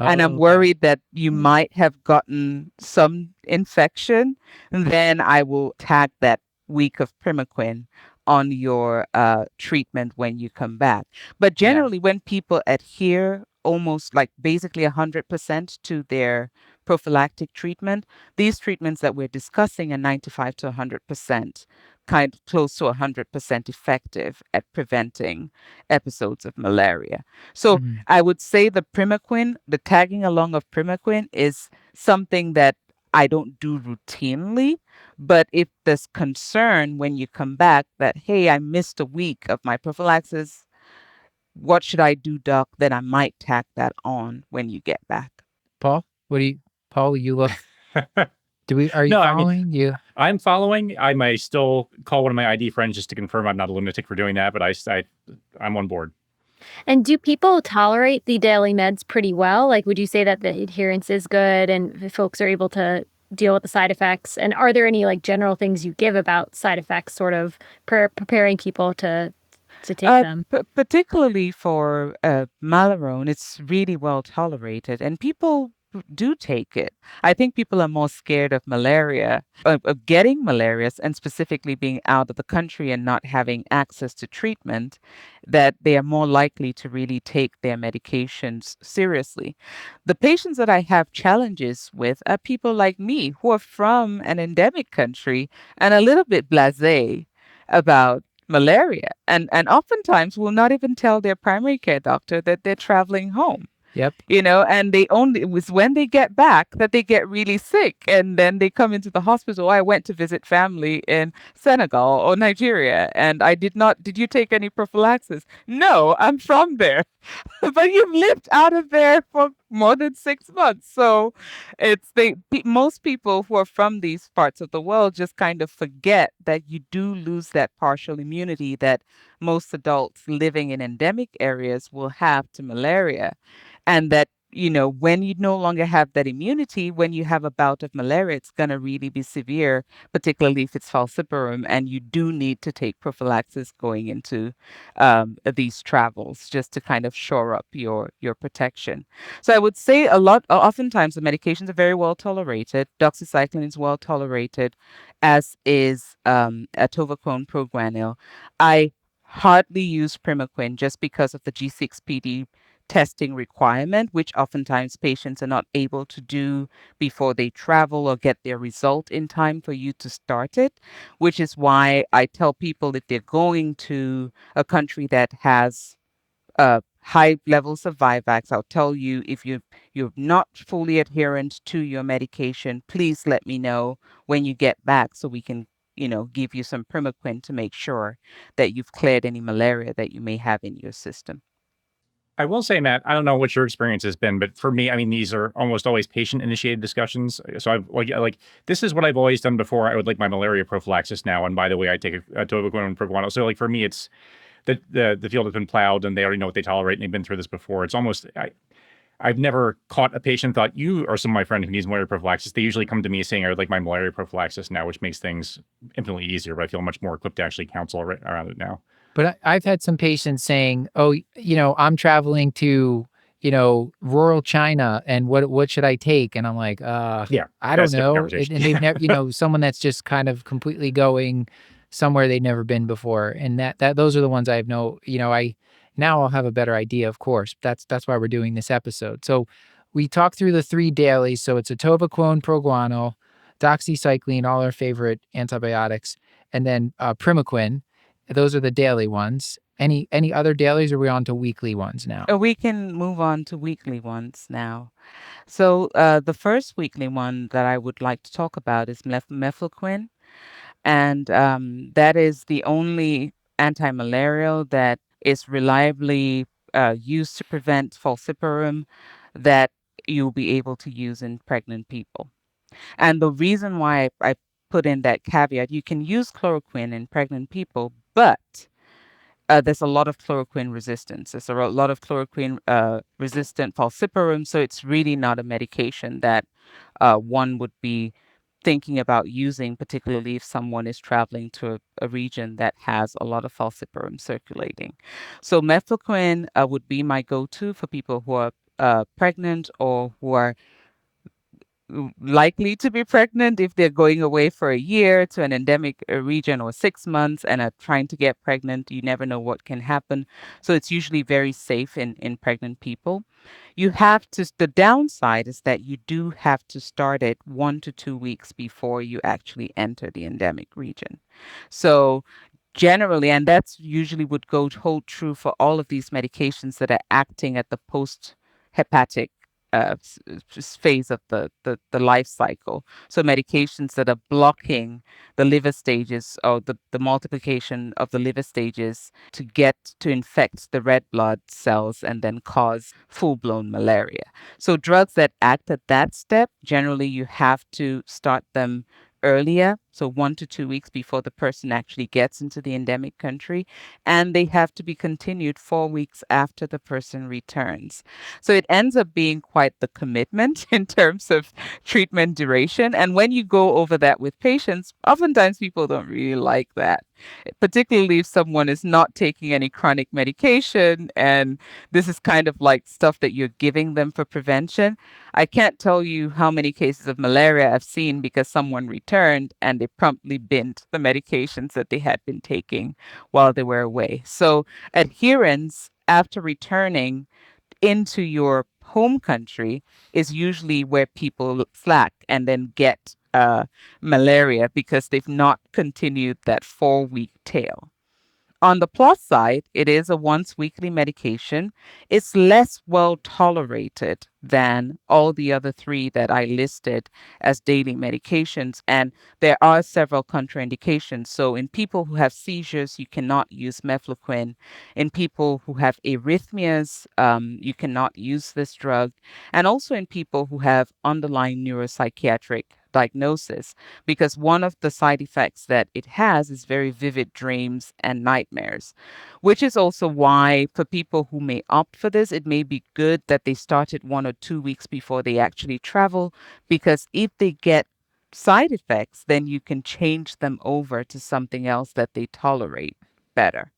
and I'm Oh, okay. worried that you might have gotten some infection, then I will tag that week of primaquine on your treatment when you come back. But Yeah. generally, when people adhere almost like basically 100% to their prophylactic treatment, these treatments that we're discussing are 95 to 100%, kind of close to 100% effective at preventing episodes of malaria. So Mhm. I would say the primaquine, the tagging along of primaquine is something that I don't do routinely. But if there's concern when you come back that, hey, I missed a week of my prophylaxis, what should I do, doc? Then I might tack that on when you get back. Paul, Paul, you look, are you No, I mean, following? I'm following. I may still call one of my ID friends just to confirm I'm not a lunatic for doing that, but I'm on board. And do people tolerate the daily meds pretty well? Like, would you say that the adherence is good and folks are able to deal with the side effects? And are there any like general things you give about side effects, sort of preparing people to take them? Particularly for Malarone, it's really well tolerated, and people do take it. I think people are more scared of malaria, of getting malaria, and specifically being out of the country and not having access to treatment, that they are more likely to really take their medications seriously. The patients that I have challenges with are people like me who are from an endemic country and a little bit blasé about malaria and oftentimes will not even tell their primary care doctor that they're traveling home, Yep. and they only it was when they get back that they get really sick and then they come into the hospital. I went to visit family in Senegal or Nigeria and did you take any prophylaxis? No, I'm from there. But you've lived out of there for more than 6 months. So most people who are from these parts of the world just kind of forget that you do lose that partial immunity that most adults living in endemic areas will have to malaria. And that, when you no longer have that immunity, when you have a bout of malaria, it's going to really be severe, particularly if it's falciparum, and you do need to take prophylaxis going into these travels just to kind of shore up your protection. So I would say oftentimes the medications are very well tolerated. Doxycycline is well tolerated, as is atovaquone proguanil. I hardly use primaquine just because of the G6PD testing requirement, which oftentimes patients are not able to do before they travel or get their result in time for you to start it, which is why I tell people if they're going to a country that has high levels of Vivax, I'll tell you if you're not fully adherent to your medication, please let me know when you get back so we can give you some primaquine to make sure that you've cleared any malaria that you may have in your system. I will say, Matt, I don't know what your experience has been, but for me, I mean, these are almost always patient-initiated discussions. So I've like this is what I've always done before. I would like my malaria prophylaxis now, and by the way, I take a atovaquone and proguanil. So like for me, it's the field has been plowed, and they already know what they tolerate, and they've been through this before. It's almost I've never caught a patient and thought you are some of my friend who needs malaria prophylaxis. They usually come to me saying I would like my malaria prophylaxis now, which makes things infinitely easier. But I feel much more equipped to actually counsel around it now. But I've had some patients saying, "Oh, I'm traveling to, rural China, and what should I take?" And I'm like, Yeah, I don't that's a different know." conversation. And they've never, someone that's just kind of completely going somewhere they've never been before, and those are the ones I have now I'll have a better idea, of course. That's why we're doing this episode. So we talked through the 3 dailies. So it's atovaquone, proguanil, doxycycline, all our favorite antibiotics, and then primaquine. Those are the daily ones. Any other dailies, or are we on to weekly ones now? We can move on to weekly ones now. So the first weekly one that I would like to talk about is mefloquine, and that is the only anti-malarial that is reliably used to prevent falciparum that you'll be able to use in pregnant people. And the reason why I put in that caveat, you can use chloroquine in pregnant people, but there's a lot of chloroquine resistance. There's a lot of chloroquine resistant falciparum, so it's really not a medication that one would be thinking about using, particularly if someone is traveling to a region that has a lot of falciparum circulating. So mefloquine would be my go-to for people who are pregnant or who are likely to be pregnant if they're going away for a year to an endemic region or 6 months and are trying to get pregnant. You never know what can happen. So it's usually very safe in pregnant people. You have to, the downside is that you do have to start it 1 to 2 weeks before you actually enter the endemic region. So generally, and that's usually would hold true for all of these medications that are acting at the post hepatic phase of the life cycle. So medications that are blocking the liver stages or the multiplication of the liver stages to get to infect the red blood cells and then cause full-blown malaria. So drugs that act at that step, generally you have to start them earlier, so 1 to 2 weeks before the person actually gets into the endemic country, and they have to be continued 4 weeks after the person returns. So it ends up being quite the commitment in terms of treatment duration. And when you go over that with patients, oftentimes people don't really like that, particularly if someone is not taking any chronic medication and this is kind of like stuff that you're giving them for prevention. I can't tell you how many cases of malaria I've seen because someone returned and they promptly binned the medications that they had been taking while they were away. So adherence after returning into your home country is usually where people slack and then get malaria because they've not continued that 4 week tail. On the plus side, it is a once weekly medication. It's less well tolerated than all the other three that I listed as daily medications. And there are several contraindications. So, in people who have seizures, you cannot use mefloquine. In people who have arrhythmias, you cannot use this drug. And also in people who have underlying neuropsychiatric diagnosis, because one of the side effects that it has is very vivid dreams and nightmares, which is also why for people who may opt for this, it may be good that they start it 1 or 2 weeks before they actually travel, because if they get side effects, then you can change them over to something else that they tolerate better.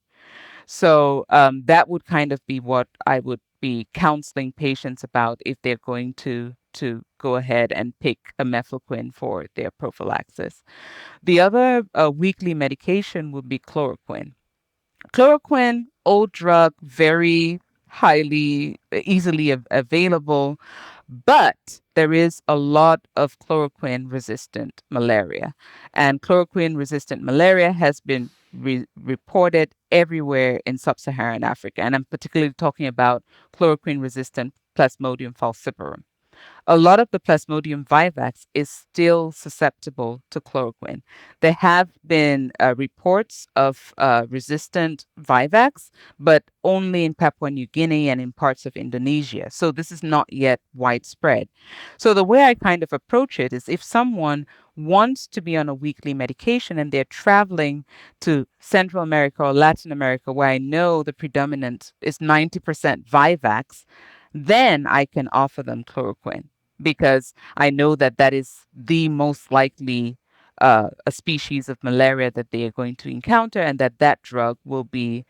So that would kind of be what I would be counseling patients about if they're going to go ahead and pick a mefloquine for their prophylaxis. The other weekly medication would be chloroquine. Chloroquine, old drug, very highly easily available, but there is a lot of chloroquine resistant malaria. And chloroquine resistant malaria has been reported everywhere in sub-Saharan Africa. And I'm particularly talking about chloroquine resistant Plasmodium falciparum. A lot of the Plasmodium vivax is still susceptible to chloroquine. There have been reports of resistant vivax, but only in Papua New Guinea and in parts of Indonesia. So this is not yet widespread. So the way I kind of approach it is if someone wants to be on a weekly medication and they're traveling to Central America or Latin America, where I know the predominant is 90% vivax, then I can offer them chloroquine because I know that that is the most likely a species of malaria that they are going to encounter, and that that drug will be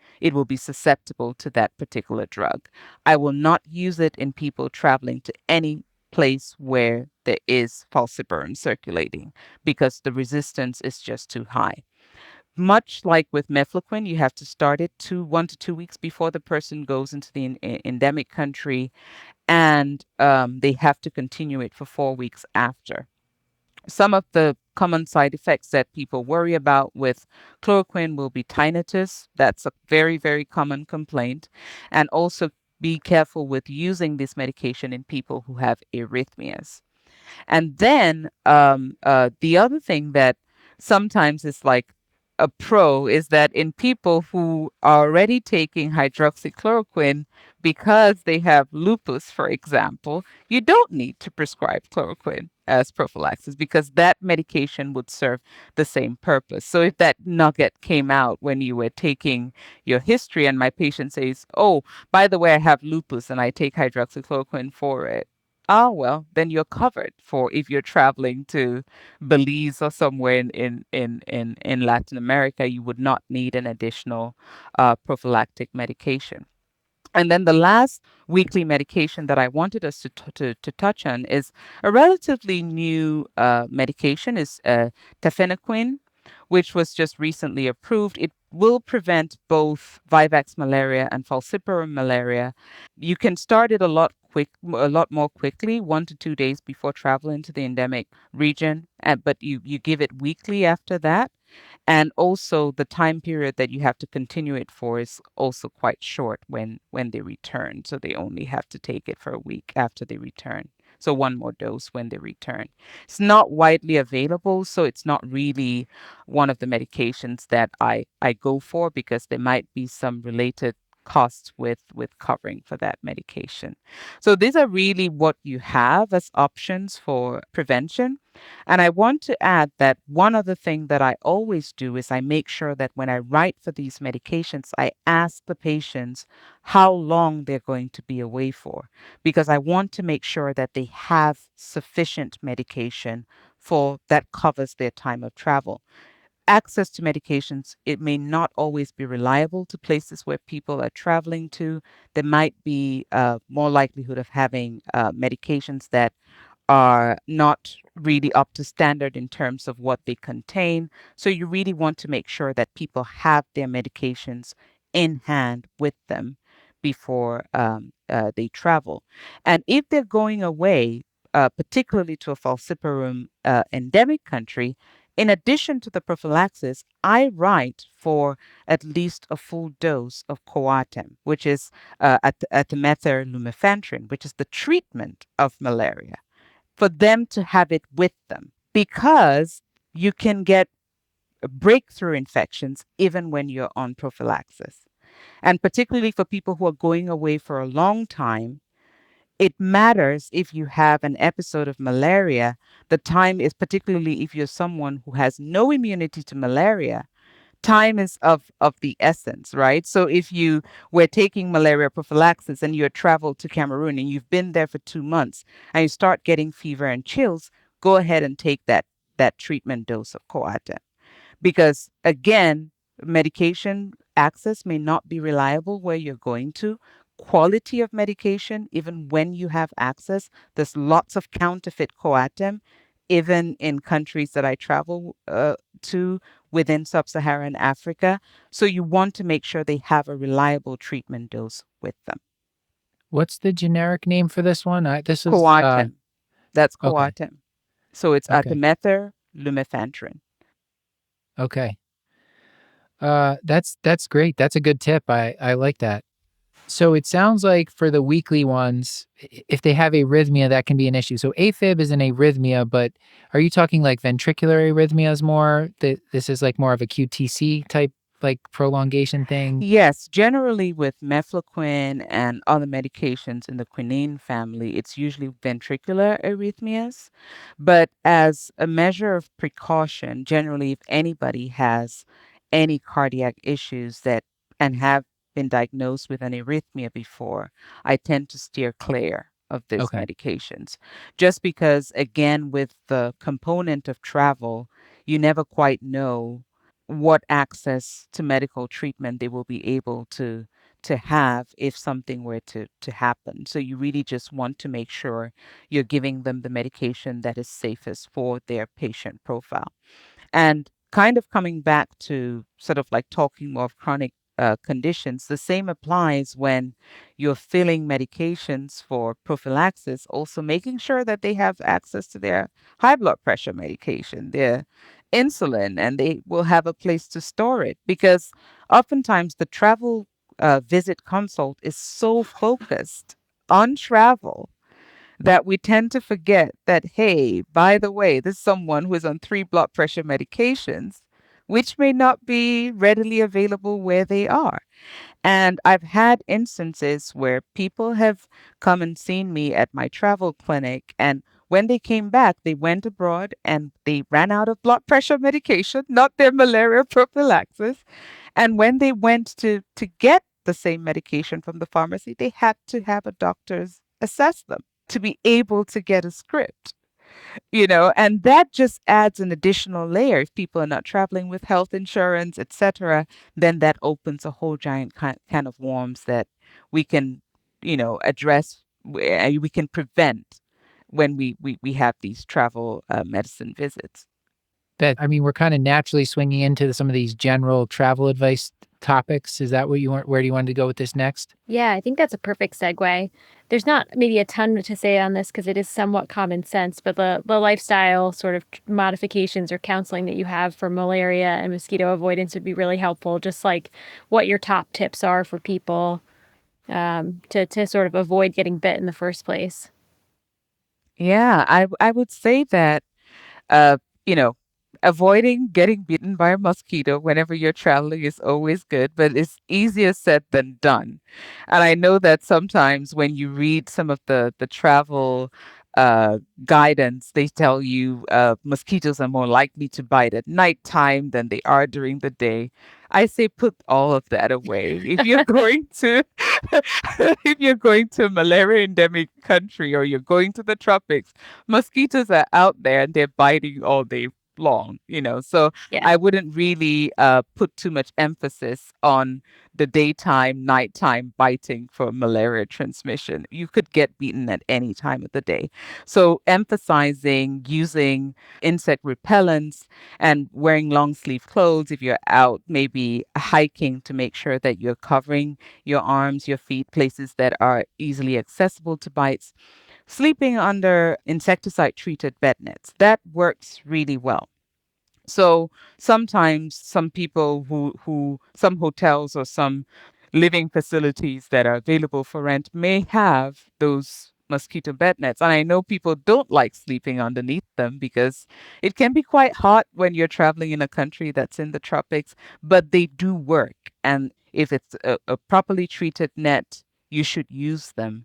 susceptible to that particular drug. I will not use it in people traveling to any place where there is falciparum circulating because the resistance is just too high. Much like with mefloquine, you have to start it 1 to 2 weeks before the person goes into the endemic country, and they have to continue it for 4 weeks after. Some of the common side effects that people worry about with chloroquine will be tinnitus. That's a very, very common complaint. And also be careful with using this medication in people who have arrhythmias. And then the other thing that sometimes is like a pro is that in people who are already taking hydroxychloroquine because they have lupus, for example, you don't need to prescribe chloroquine as prophylaxis because that medication would serve the same purpose. So if that nugget came out when you were taking your history and my patient says, oh, by the way, I have lupus and I take hydroxychloroquine for it, Ah, well, then you're covered for if you're traveling to Belize or somewhere in Latin America, you would not need an additional prophylactic medication. And then the last weekly medication that I wanted us to touch on is a relatively new medication, is tafenoquine, which was just recently approved. It will prevent both Vivax malaria and falciparum malaria. You can start it a lot more quickly, 1 to 2 days before traveling to the endemic region, but you give it weekly after that. And also the time period that you have to continue it for is also quite short when they return. So they only have to take it for a week after they return. So one more dose when they return. It's not widely available, so it's not really one of the medications that I go for because there might be some related costs with covering for that medication. So these are really what you have as options for prevention. And I want to add that one other thing that I always do is I make sure that when I write for these medications, I ask the patients how long they're going to be away for, because I want to make sure that they have sufficient medication for that covers their time of travel. Access to medications, it may not always be reliable to places where people are traveling to. There might be more likelihood of having medications that are not really up to standard in terms of what they contain. So you really want to make sure that people have their medications in hand with them before they travel. And if they're going away, particularly to a falciparum endemic country, in addition to the prophylaxis, I write for at least a full dose of Coartem, which is lumefantrine, which is the treatment of malaria, for them to have it with them, because you can get breakthrough infections even when you're on prophylaxis. And particularly for people who are going away for a long time, it matters if you have an episode of malaria. The time is, particularly if you're someone who has no immunity to malaria, time is of the essence, right? So if you were taking malaria prophylaxis and you traveled to Cameroon and you've been there for 2 months and you start getting fever and chills, go ahead and take that treatment dose of Coartem, because again, medication access may not be reliable where you're going to. Quality of medication, even when you have access, there's lots of counterfeit Coartem, even in countries that I travel to within sub-Saharan Africa. So you want to make sure they have a reliable treatment dose with them. What's the generic name for this one? This is Coartem. That's okay. Coartem. So it's Okay. artemether lumefantrine. Okay. That's great. That's a good tip. I like that. So it sounds like for the weekly ones, if they have arrhythmia, that can be an issue. So AFib is an arrhythmia, but are you talking like ventricular arrhythmias more? This is like more of a QTC type, like prolongation thing? Yes, generally with mefloquine and other medications in the quinine family, it's usually ventricular arrhythmias. But as a measure of precaution, generally, if anybody has any cardiac issues that and have been diagnosed with an arrhythmia before, I tend to steer clear of these Okay. medications. Just because, again, with the component of travel, you never quite know what access to medical treatment they will be able to have if something were to happen. So you really just want to make sure you're giving them the medication that is safest for their patient profile. And kind of coming back to sort of like talking more of chronic conditions, the same applies when you're filling medications for prophylaxis, also making sure that they have access to their high blood pressure medication, their insulin, and they will have a place to store it. Because oftentimes the travel visit consult is so focused on travel that we tend to forget that, hey, by the way, this is someone who is on 3 blood pressure medications, which may not be readily available where they are. And I've had instances where people have come and seen me at my travel clinic, and when they came back, they went abroad and they ran out of blood pressure medication, not their malaria prophylaxis. And when they went to get the same medication from the pharmacy, they had to have a doctor's assess them to be able to get a script, and that just adds an additional layer. If people are not traveling with health insurance, etc., then that opens a whole giant kind of worms that we can, address, we can prevent when we have these travel medicine visits. We're kind of naturally swinging into some of these general travel advice topics. Is that what you want? Where do you want to go with this next? Yeah, I think that's a perfect segue. There's not maybe a ton to say on this because it is somewhat common sense, but the lifestyle sort of modifications or counseling that you have for malaria and mosquito avoidance would be really helpful. Just like what your top tips are for people to sort of avoid getting bit in the first place. Yeah, I would say that uh, you know, avoiding getting bitten by a mosquito whenever you're traveling is always good, but it's easier said than done. And I know that sometimes when you read some of the travel guidance, they tell you mosquitoes are more likely to bite at nighttime than they are during the day. I say put all of that away. If you're going to if you're going to a malaria endemic country or you're going to the tropics, mosquitoes are out there and they're biting all day long, So Yeah. I wouldn't really put too much emphasis on the daytime, nighttime biting for malaria transmission. You could get beaten at any time of the day. So emphasizing using insect repellents and wearing long sleeve clothes if you're out, maybe hiking to make sure that you're covering your arms, your feet, places that are easily accessible to bites. Sleeping under insecticide treated bed nets, that works really well. So sometimes some people some hotels or some living facilities that are available for rent may have those mosquito bed nets. And I know people don't like sleeping underneath them because it can be quite hot when you're traveling in a country that's in the tropics, but they do work. And if it's a properly treated net, you should use them.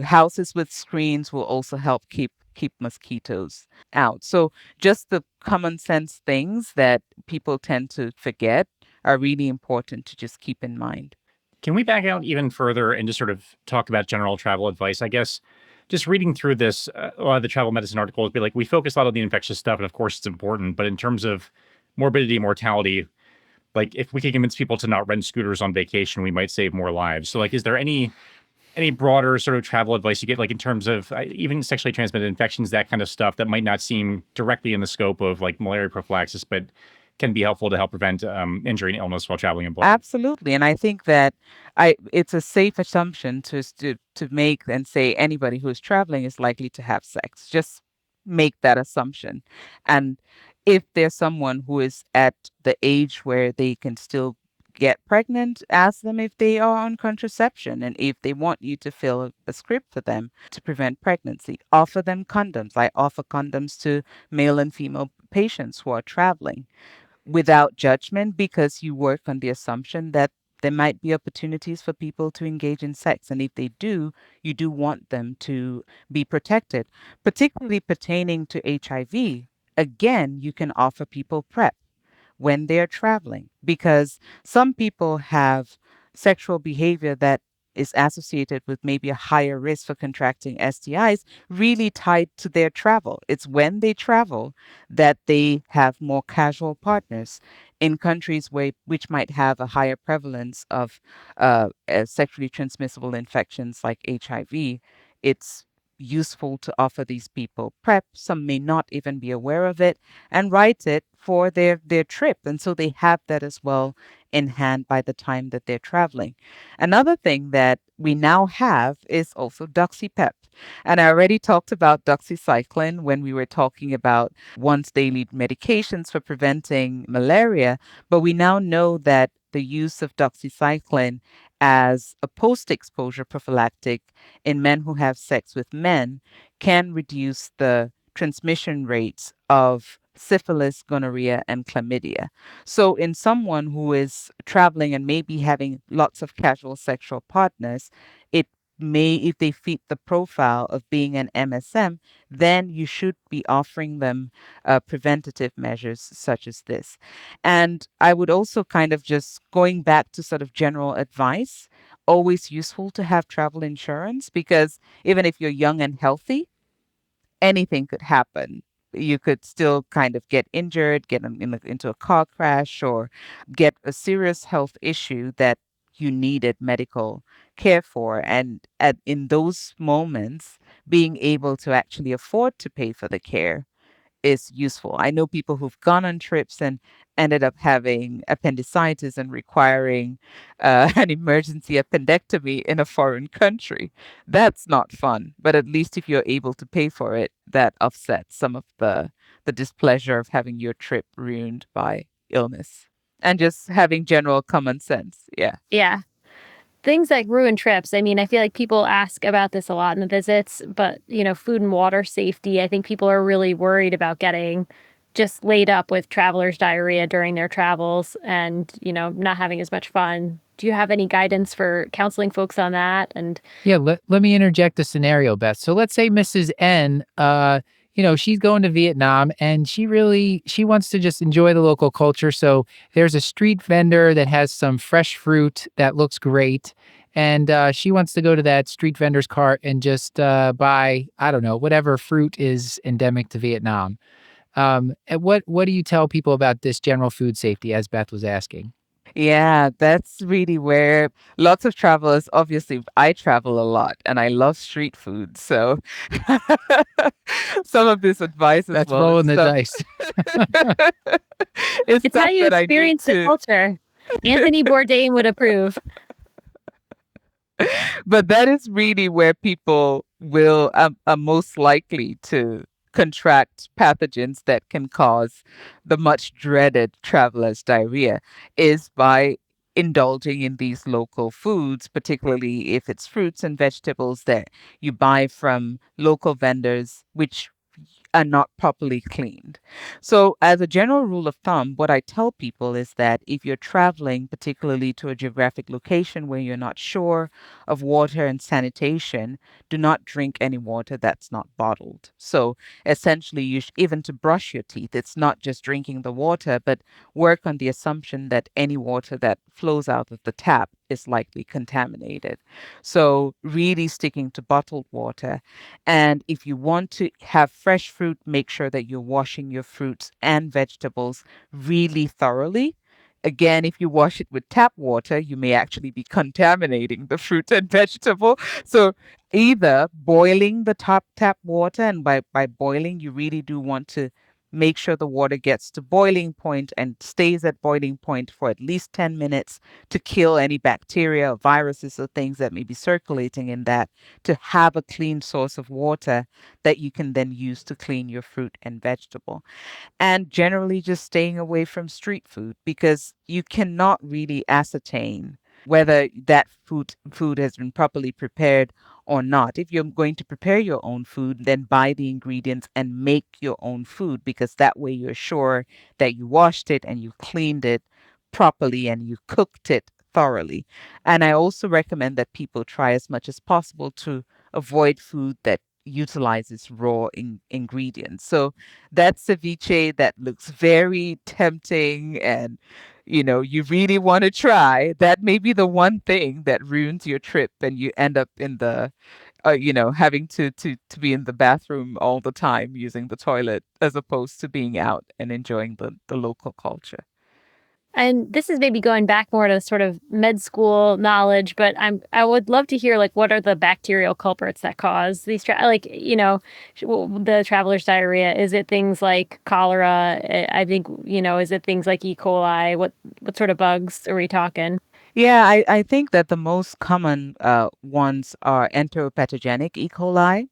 Houses with screens will also help keep mosquitoes out. So just the common sense things that people tend to forget are really important to just keep in mind. Can we back out even further and just sort of talk about general travel advice? I guess just reading through this, a lot of the travel medicine articles be like, we focus a lot on the infectious stuff, and of course it's important, but in terms of morbidity, mortality, like if we could convince people to not rent scooters on vacation, we might save more lives. So like, is there any broader sort of travel advice you get, like in terms of even sexually transmitted infections, that kind of stuff that might not seem directly in the scope of like malaria prophylaxis, but can be helpful to help prevent injury and illness while traveling abroad? Absolutely. And I think that it's a safe assumption to make and say anybody who is traveling is likely to have sex. Just make that assumption. And if there's someone who is at the age where they can still get pregnant, ask them if they are on contraception and if they want you to fill a script for them to prevent pregnancy. Offer them condoms. I offer condoms to male and female patients who are traveling without judgment because you work on the assumption that there might be opportunities for people to engage in sex. And if they do, you do want them to be protected, particularly pertaining to HIV. Again, you can offer people PrEP when they're traveling because some people have sexual behavior that is associated with maybe a higher risk for contracting STIs really tied to their travel. It's when they travel that they have more casual partners in countries which might have a higher prevalence of sexually transmissible infections like HIV. It's useful to offer these people PrEP. Some may not even be aware of it and write it for their trip. And so they have that as well in hand by the time that they're traveling. Another thing that we now have is also DoxyPep. And I already talked about doxycycline when we were talking about once daily medications for preventing malaria, but we now know that the use of doxycycline as a post exposure prophylactic in men who have sex with men can reduce the transmission rates of syphilis, gonorrhea, and chlamydia. So, in someone who is traveling and maybe having lots of casual sexual partners, it may, if they fit the profile of being an MSM, then you should be offering them preventative measures such as this. And I would also kind of just going back to sort of general advice always useful to have travel insurance because even if you're young and healthy, anything could happen. You could still kind of get injured, into a car crash, or get a serious health issue that you needed medical care for. And in those moments, being able to actually afford to pay for the care is useful. I know people who've gone on trips and ended up having appendicitis and requiring an emergency appendectomy in a foreign country. That's not fun, but at least if you're able to pay for it, that offsets some of the displeasure of having your trip ruined by illness and just having general common sense. Yeah. Yeah. Things like ruin trips. I mean, I feel like people ask about this a lot in the visits, but, food and water safety, I think people are really worried about getting just laid up with traveler's diarrhea during their travels and, not having as much fun. Do you have any guidance for counseling folks on that? And Yeah, let me interject a scenario, Beth. So let's say Mrs. N, she's going to Vietnam and she wants to just enjoy the local culture. So there's a street vendor that has some fresh fruit that looks great. And she wants to go to that street vendor's cart and just buy, I don't know, whatever fruit is endemic to Vietnam. And what do you tell people about this general food safety, as Beth was asking? Yeah, that's really where lots of travelers, obviously, I travel a lot and I love street food. So some of this advice as That's well is rolling the stuff dice. is it's how stuff you that I need experience the to, culture. Anthony Bourdain would approve. but that is really where people will are most likely to contract pathogens that can cause the much dreaded traveler's diarrhea is by indulging in these local foods, particularly if it's fruits and vegetables that you buy from local vendors, which are not properly cleaned. So, as a general rule of thumb, what I tell people is that if you're traveling, particularly to a geographic location where you're not sure of water and sanitation, do not drink any water that's not bottled. So, essentially, even to brush your teeth, it's not just drinking the water, but work on the assumption that any water that flows out of the tap is likely contaminated. So, really sticking to bottled water, and if you want to have fresh fruit, make sure that you're washing your fruits and vegetables really thoroughly. Again, if you wash it with tap water, you may actually be contaminating the fruit and vegetable. So either boiling the tap water, and by boiling, you really do want to make sure the water gets to boiling point and stays at boiling point for at least 10 minutes to kill any bacteria or viruses or things that may be circulating in that, to have a clean source of water that you can then use to clean your fruit and vegetable. And generally just staying away from street food because you cannot really ascertain whether that food has been properly prepared or not. If you're going to prepare your own food, then buy the ingredients and make your own food, because that way you're sure that you washed it and you cleaned it properly and you cooked it thoroughly. And I also recommend that people try as much as possible to avoid food that utilizes raw ingredients. So that ceviche that looks very tempting and you really want to try, that may be the one thing that ruins your trip and you end up in the having to be in the bathroom all the time using the toilet as opposed to being out and enjoying the local culture. And this is maybe going back more to sort of med school knowledge, but I would love to hear like what are the bacterial culprits that cause these the traveler's diarrhea? Is it things like cholera? I think is it things like E. coli? What sort of bugs are we talking? Yeah, I think that the most common ones are enteropathogenic E. coli,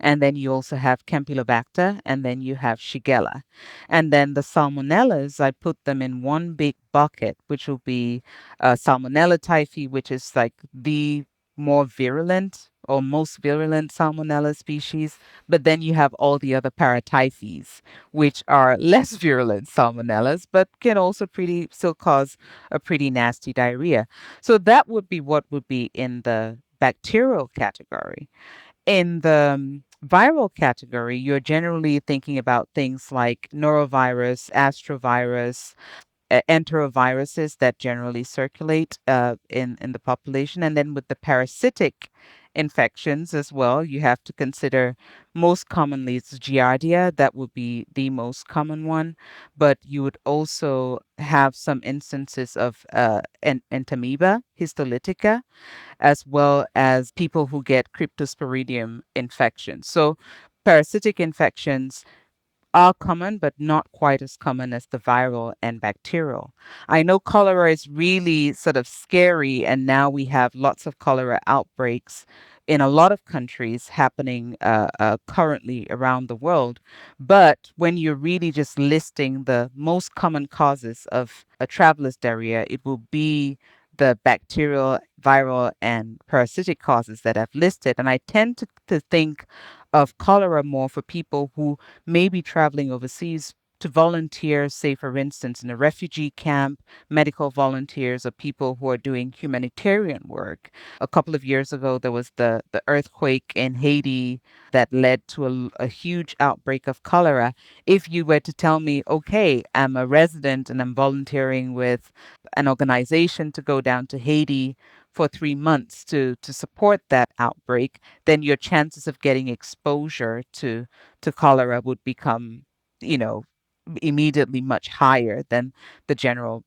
and then you also have Campylobacter, and then you have Shigella. And then the Salmonellas, I put them in one big bucket, which will be Salmonella typhi, which is like the more virulent or most virulent Salmonella species. But then you have all the other paratyphes, which are less virulent Salmonellas, but can also still cause a pretty nasty diarrhea. So that would be what would be in the bacterial category. In the viral category, you're generally thinking about things like norovirus, astrovirus, enteroviruses that generally circulate in the population. And then with the parasitic infections as well, you have to consider most commonly it's Giardia. That would be the most common one. But you would also have some instances of entamoeba histolytica, as well as people who get cryptosporidium infections. So parasitic infections are common, but not quite as common as the viral and bacterial. I know cholera is really sort of scary, and now we have lots of cholera outbreaks in a lot of countries happening currently around the world. But when you're really just listing the most common causes of a traveler's diarrhea, it will be the bacterial, viral, and parasitic causes that I've listed. And I tend to think of cholera more for people who may be traveling overseas to volunteer, say, for instance, in a refugee camp, medical volunteers, or people who are doing humanitarian work. A couple of years ago, there was the earthquake in Haiti that led to a huge outbreak of cholera. If you were to tell me, okay, I'm a resident and I'm volunteering with an organization to go down to Haiti for 3 months to support that outbreak, then your chances of getting exposure to cholera would become, you know, immediately much higher than the general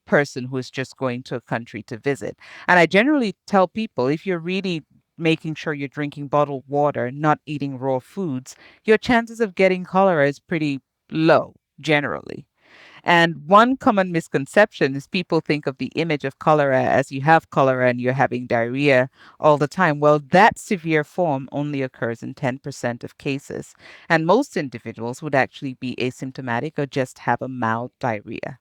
person who is just going to a country to visit. And I generally tell people, if you're really making sure you're drinking bottled water, not eating raw foods, your chances of getting cholera is pretty low generally. And one common misconception is people think of the image of cholera as you have cholera and you're having diarrhea all the time. Well, that severe form only occurs in 10% of cases. And most individuals would actually be asymptomatic or just have a mild diarrhea.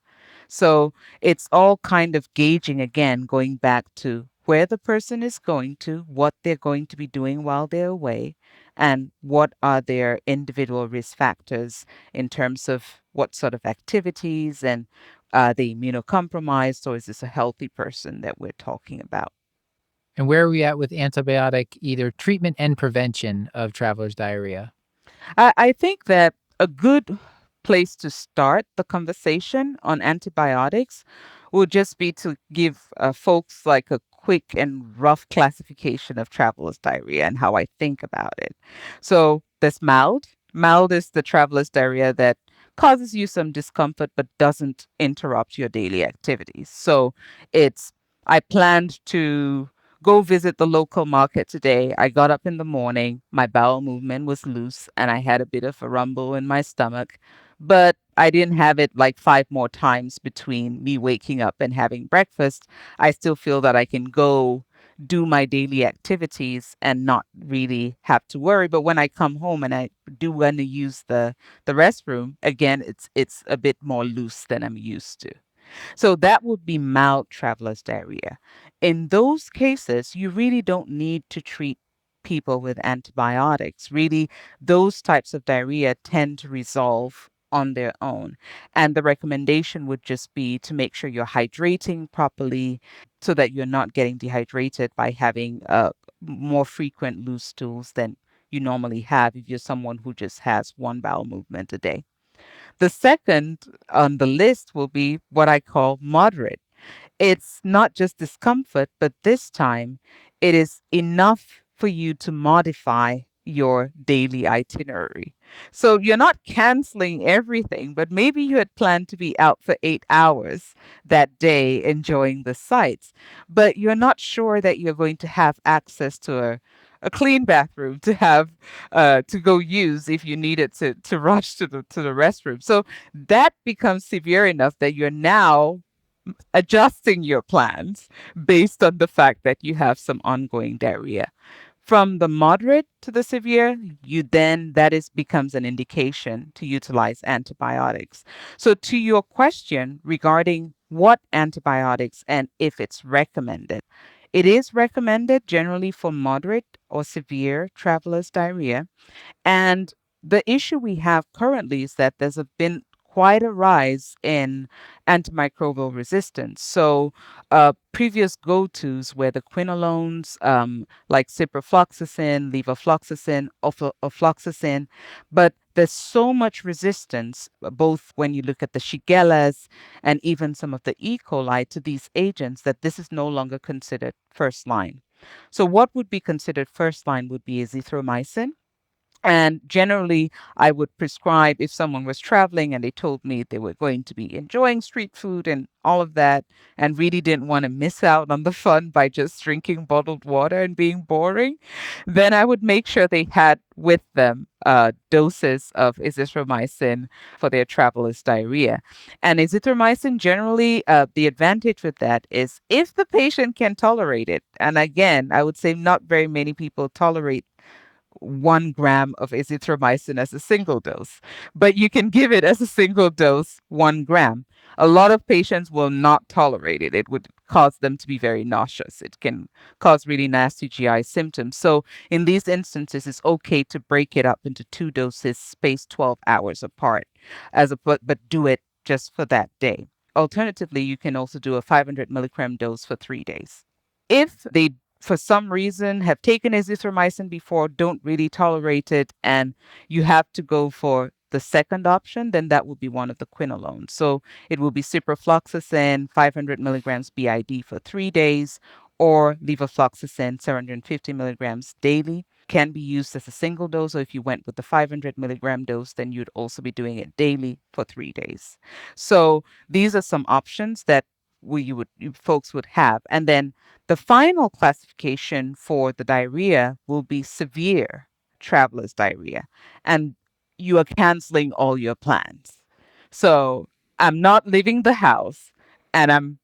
So it's all kind of gauging again, going back to where the person is going to, what they're going to be doing while they're away, and what are their individual risk factors in terms of what sort of activities, and are they immunocompromised, or is this a healthy person that we're talking about? And where are we at with antibiotic, either treatment and prevention of traveler's diarrhea? I think that a good place to start the conversation on antibiotics would just be to give folks like a quick and rough classification of traveler's diarrhea and how I think about it. So there's mild. Mild is the traveler's diarrhea that causes you some discomfort but doesn't interrupt your daily activities. So it's, I planned to go visit the local market today. I got up in the morning, my bowel movement was loose, and I had a bit of a rumble in my stomach. But I didn't have it like 5 more times between me waking up and having breakfast. I still feel that I can go do my daily activities and not really have to worry. But when I come home and I do want to use the restroom, again, it's a bit more loose than I'm used to. So that would be mild traveler's diarrhea. In those cases, you really don't need to treat people with antibiotics. Really, those types of diarrhea tend to resolve on their own. And the recommendation would just be to make sure you're hydrating properly so that you're not getting dehydrated by having more frequent loose stools than you normally have if you're someone who just has one bowel movement a day. The second on the list will be what I call moderate. It's not just discomfort, but this time it is enough for you to modify your daily itinerary. So you're not canceling everything, but maybe you had planned to be out for 8 hours that day enjoying the sights, but you're not sure that you're going to have access to a clean bathroom to have to go use if you needed to rush to the restroom. So that becomes severe enough that you're now adjusting your plans based on the fact that you have some ongoing diarrhea. From the moderate to the severe, you then that is becomes an indication to utilize antibiotics. So to your question regarding what antibiotics and if it's recommended, it is recommended generally for moderate or severe traveler's diarrhea. And the issue we have currently is that been quite a rise in antimicrobial resistance. So, previous go-tos were the quinolones, like ciprofloxacin, levofloxacin, ofloxacin, but there's so much resistance, both when you look at the Shigellas and even some of the E. coli to these agents, that this is no longer considered first line. So what would be considered first line would be azithromycin. And generally, I would prescribe if someone was traveling and they told me they were going to be enjoying street food and all of that, and really didn't want to miss out on the fun by just drinking bottled water and being boring, then I would make sure they had with them doses of azithromycin for their traveler's diarrhea. And azithromycin, generally, the advantage with that is if the patient can tolerate it. And again, I would say not very many people tolerate 1 gram of azithromycin as a single dose, but you can give it as a single dose 1 gram. A lot of patients will not tolerate it. It would cause them to be very nauseous. It can cause really nasty GI symptoms. So in these instances, it's okay to break it up into 2 doses spaced 12 hours apart, but do it just for that day. Alternatively, you can also do a 500 milligram dose for 3 days. If they for some reason have taken azithromycin before, don't really tolerate it, and you have to go for the second option, then that would be one of the quinolones. So it will be ciprofloxacin, 500 milligrams BID for 3 days, or levofloxacin, 750 milligrams daily. Can be used as a single dose, or if you went with the 500 milligram dose, then you'd also be doing it daily for 3 days. So these are some options that folks would have. And then the final classification for the diarrhea will be severe traveler's diarrhea, and you are canceling all your plans. So I'm not leaving the house, and I'm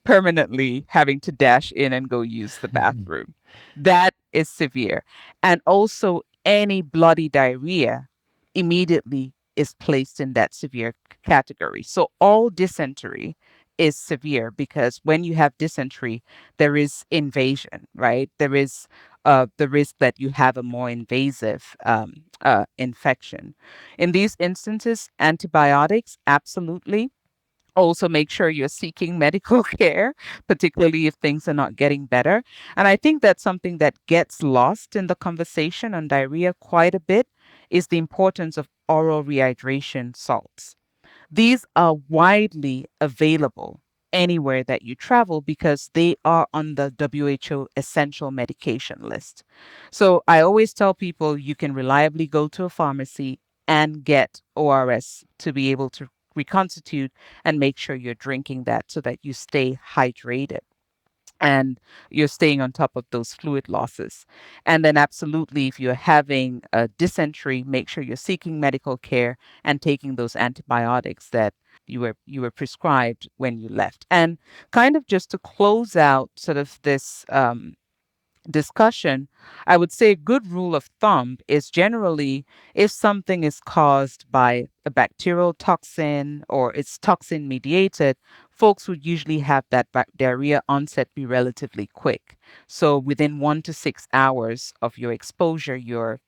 permanently having to dash in and go use the bathroom. That is severe. And also, any bloody diarrhea immediately is placed in that severe category. So all dysentery is severe because when you have dysentery, there is invasion, right? There is the risk that you have a more invasive infection. In these instances, antibiotics, absolutely. Also, make sure you're seeking medical care, particularly if things are not getting better. And I think that's something that gets lost in the conversation on diarrhea quite a bit is the importance of oral rehydration salts. These are widely available anywhere that you travel because they are on the WHO essential medication list. So I always tell people you can reliably go to a pharmacy and get ORS to be able to reconstitute and make sure you're drinking that so that you stay hydrated and you're staying on top of those fluid losses. And then absolutely, if you're having a dysentery, make sure you're seeking medical care and taking those antibiotics that you were prescribed when you left. And kind of just to close out sort of this discussion, I would say a good rule of thumb is generally if something is caused by a bacterial toxin or it's toxin mediated, folks would usually have that diarrhea onset be relatively quick. So within 1 to 6 hours of your exposure, you're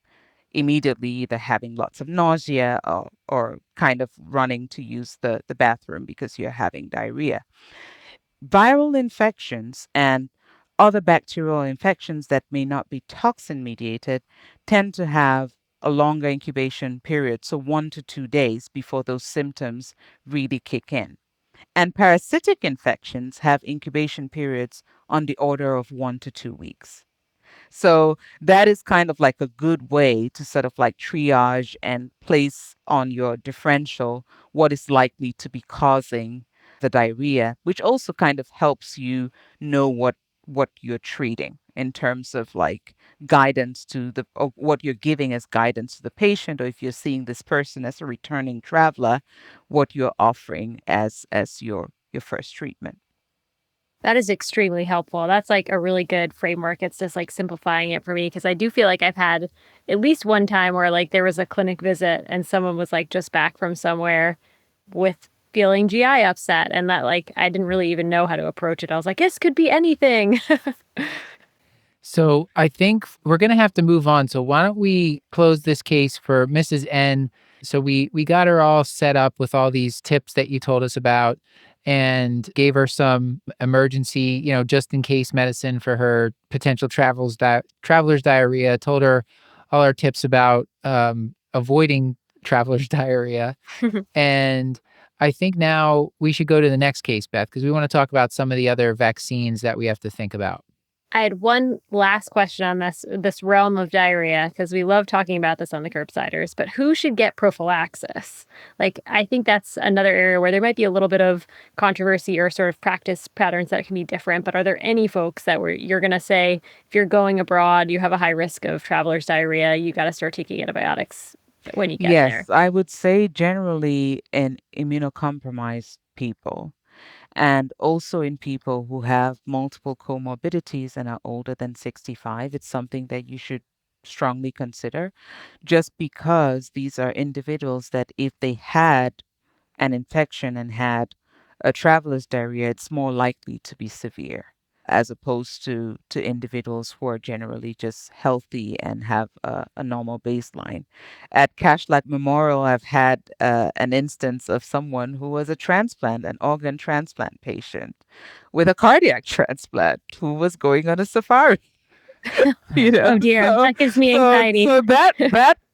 immediately either having lots of nausea or kind of running to use the bathroom because you're having diarrhea. Viral infections and other bacterial infections that may not be toxin mediated tend to have a longer incubation period, so 1 to 2 days before those symptoms really kick in. And parasitic infections have incubation periods on the order of 1 to 2 weeks. So that is kind of like a good way to sort of like triage and place on your differential what is likely to be causing the diarrhea, which also kind of helps you know what you're treating in terms of like guidance to the or what you're giving as guidance to the patient, or if you're seeing this person as a returning traveler, what you're offering as your first treatment. That is extremely helpful. That's like a really good framework. It's just like simplifying it for me because I do feel like I've had at least one time where like there was a clinic visit and someone was like just back from somewhere with feeling GI upset and that like I didn't really even know how to approach it. I was like, this could be anything. So I think we're going to have to move on. So why don't we close this case for Mrs. N? So we got her all set up with all these tips that you told us about and gave her some emergency, just in case medicine for her potential traveler's diarrhea, told her all our tips about avoiding traveler's diarrhea. And I think now we should go to the next case, Beth, because we want to talk about some of the other vaccines that we have to think about. I had one last question on this realm of diarrhea, because we love talking about this on the Curbsiders, but who should get prophylaxis? Like, I think that's another area where there might be a little bit of controversy or sort of practice patterns that can be different. But are there any folks that you're going to say, if you're going abroad, you have a high risk of traveler's diarrhea, you got to start taking antibiotics when you get there? Yes, I would say generally in immunocompromised people, and also in people who have multiple comorbidities and are older than 65, it's something that you should strongly consider, just because these are individuals that if they had an infection and had a traveler's diarrhea, it's more likely to be severe as opposed to individuals who are generally just healthy and have a normal baseline. At Cashlat Memorial, I've had an instance of someone who was an organ transplant patient with a cardiac transplant who was going on a safari. Oh dear, that gives me anxiety. So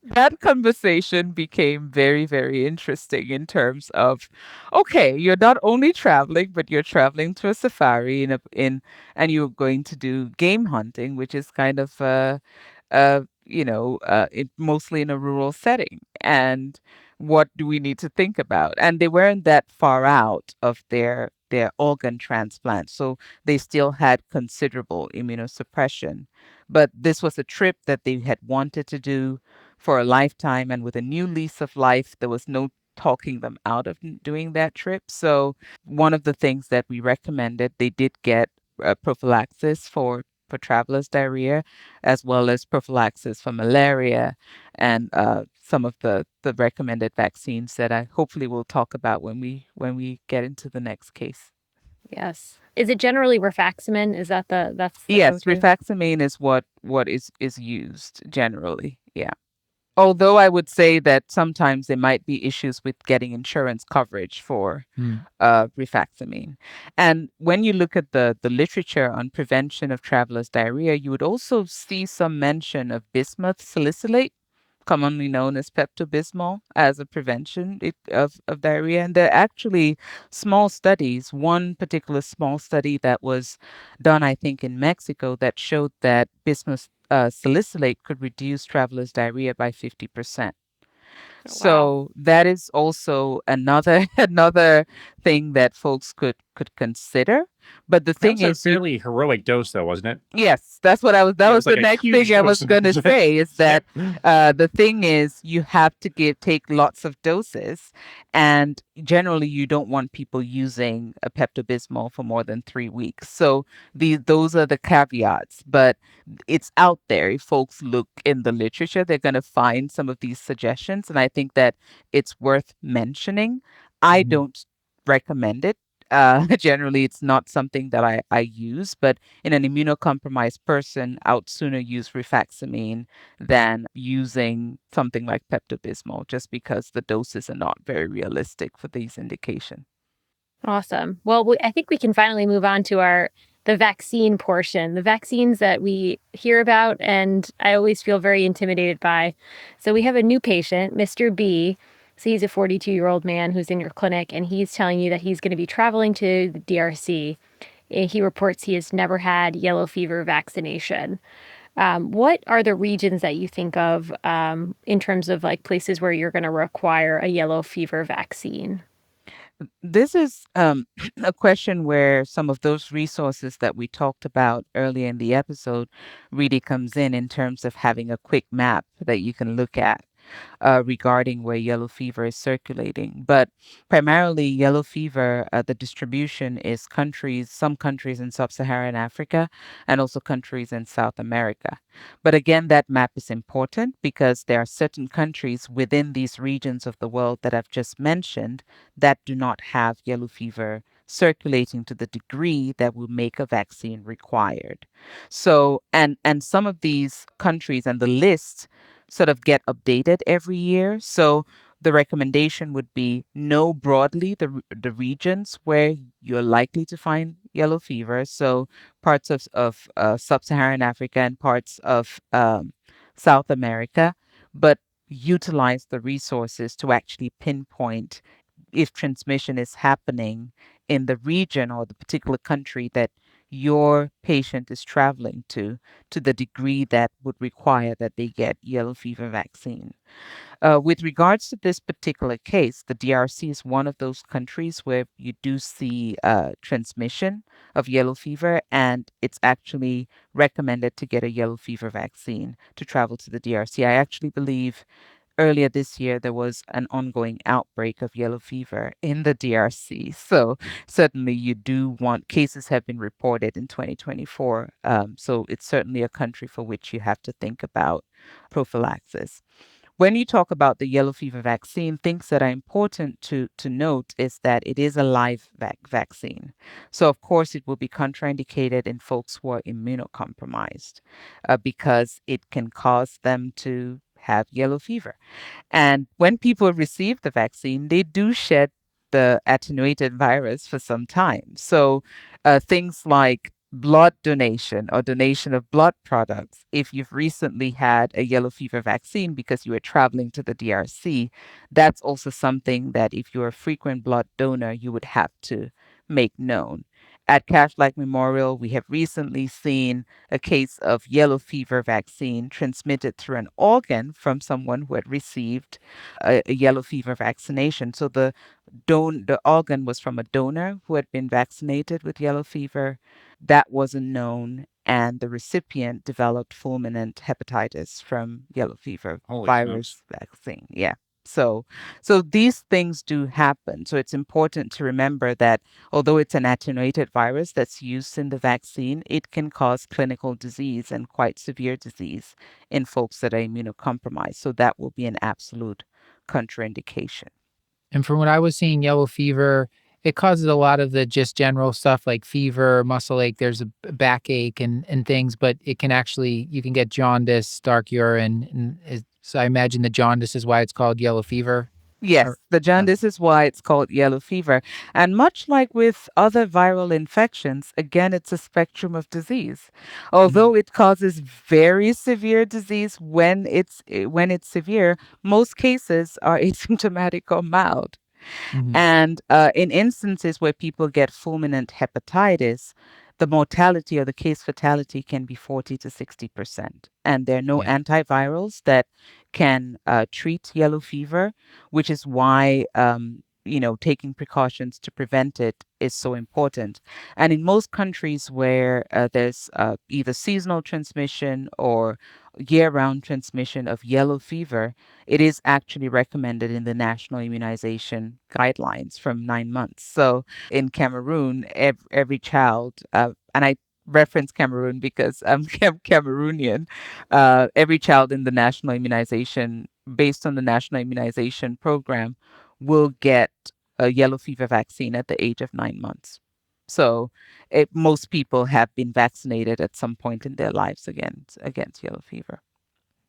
that conversation became very, very interesting in terms of, okay, you're not only traveling, but you're traveling to a safari and you're going to do game hunting, which is kind of mostly in a rural setting. And what do we need to think about? And they weren't that far out of their organ transplant, so they still had considerable immunosuppression. But this was a trip that they had wanted to do for a lifetime, and with a new lease of life, there was no talking them out of doing that trip. So one of the things that we recommended, they did get prophylaxis for traveler's diarrhea, as well as prophylaxis for malaria, and some of the recommended vaccines that I hopefully will talk about when we get into the next case. Yes. Is it generally rifaximin? Is that that's the Yes, go-to? rifaximin is what is used generally. Yeah. Although I would say that sometimes there might be issues with getting insurance coverage for rifaximin. And when you look at the literature on prevention of traveler's diarrhea, you would also see some mention of bismuth salicylate, commonly known as Pepto-Bismol, as a prevention of diarrhea. And there are actually small studies, one particular small study that was done, I think, in Mexico that showed that bismuth salicylate could reduce traveler's diarrhea by 50%. Wow. So that is also another another thing that folks could consider. But the That thing was a is, you fairly heroic dose, though, wasn't it? yes, that's what I was. That It was was the like a next huge thing I was dose. going to say is that Yeah. the thing is you have to take lots of doses, and generally you don't want people using a Pepto-Bismol for more than 3 weeks. So those are the caveats, but it's out there. If folks look in the literature, they're going to find some of these suggestions, and I think that it's worth mentioning. I Mhm. don't recommend it. Generally, it's not something that I use, but in an immunocompromised person, I would sooner use rifaximin than using something like Pepto-Bismol, just because the doses are not very realistic for these indications. Awesome. Well, I think we can finally move on to the vaccine portion, the vaccines that we hear about and I always feel very intimidated by. So we have a new patient, Mr. B. So he's a 42-year-old man who's in your clinic, and he's telling you that he's going to be traveling to the DRC. He reports he has never had yellow fever vaccination. What are the regions that you think of in terms of like places where you're going to require a yellow fever vaccine? This is a question where some of those resources that we talked about earlier in the episode really comes in terms of having a quick map that you can look at regarding where yellow fever is circulating. But primarily, yellow fever, the distribution is some countries in sub-Saharan Africa and also countries in South America. But again, that map is important because there are certain countries within these regions of the world that I've just mentioned that do not have yellow fever circulating to the degree that will make a vaccine required. So, and some of these countries and the list sort of get updated every year. So the recommendation would be know broadly the regions where you're likely to find yellow fever. So parts of sub-Saharan Africa and parts of South America. But utilize the resources to actually pinpoint if transmission is happening in the region or the particular country that your patient is traveling to the degree that would require that they get yellow fever vaccine. With regards to this particular case, the DRC is one of those countries where you do see transmission of yellow fever, and it's actually recommended to get a yellow fever vaccine to travel to the DRC. I actually believe earlier this year there was an ongoing outbreak of yellow fever in the DRC. So certainly you do want cases have been reported in 2024. So it's certainly a country for which you have to think about prophylaxis. When you talk about the yellow fever vaccine, things that are important to note is that it is a live vaccine. So, of course, it will be contraindicated in folks who are immunocompromised because it can cause them to have yellow fever. And when people receive the vaccine, they do shed the attenuated virus for some time. So things like blood donation or donation of blood products, if you've recently had a yellow fever vaccine because you were traveling to the DRC, that's also something that if you're a frequent blood donor, you would have to make known. At Cashlight Memorial, we have recently seen a case of yellow fever vaccine transmitted through an organ from someone who had received a yellow fever vaccination. So the organ was from a donor who had been vaccinated with yellow fever. That wasn't known, and the recipient developed fulminant hepatitis from yellow fever Holy smokes. virus vaccine. Yeah. So these things do happen. So it's important to remember that although it's an attenuated virus that's used in the vaccine, it can cause clinical disease and quite severe disease in folks that are immunocompromised. So that will be an absolute contraindication. And from what I was seeing, yellow fever, it causes a lot of the just general stuff like fever, muscle ache, there's a backache and things, but it can actually, you can get jaundice, dark urine. So I imagine the jaundice is why it's called yellow fever. Yes, the Uh, jaundice is why it's called yellow fever. And much like with other viral infections, again, it's a spectrum of disease. Although it causes very severe disease when it's severe, most cases are asymptomatic or mild. mhm. And in instances where people get fulminant hepatitis, the mortality or the case fatality can be 40 to 60%. And there are no Yeah. antivirals that can treat yellow fever, which is why taking precautions to prevent it is so important. And in most countries where there's either seasonal transmission or year-round transmission of yellow fever, it is actually recommended in the national immunization guidelines from 9 months. So in Cameroon, every child, and I reference Cameroon because I'm Cameroonian, every child in the national immunization, based on the national immunization program, will get a yellow fever vaccine at the age of 9 months. So most people have been vaccinated at some point in their lives against yellow fever.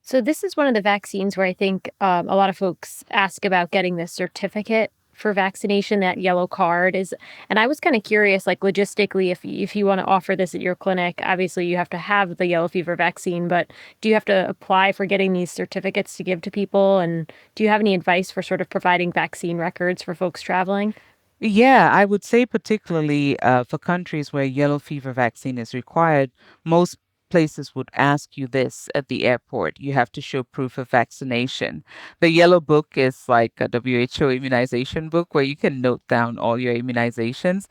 So this is one of the vaccines where I think a lot of folks ask about getting the certificate for vaccination, that yellow card is. And I was kind of curious, like logistically, if you want to offer this at your clinic, obviously you have to have the yellow fever vaccine, but do you have to apply for getting these certificates to give to people? And do you have any advice for sort of providing vaccine records for folks traveling? Yeah, I would say particularly for countries where yellow fever vaccine is required, most places would ask you this at the airport. You have to show proof of vaccination. The yellow book is like a WHO immunization book where you can note down all your immunizations.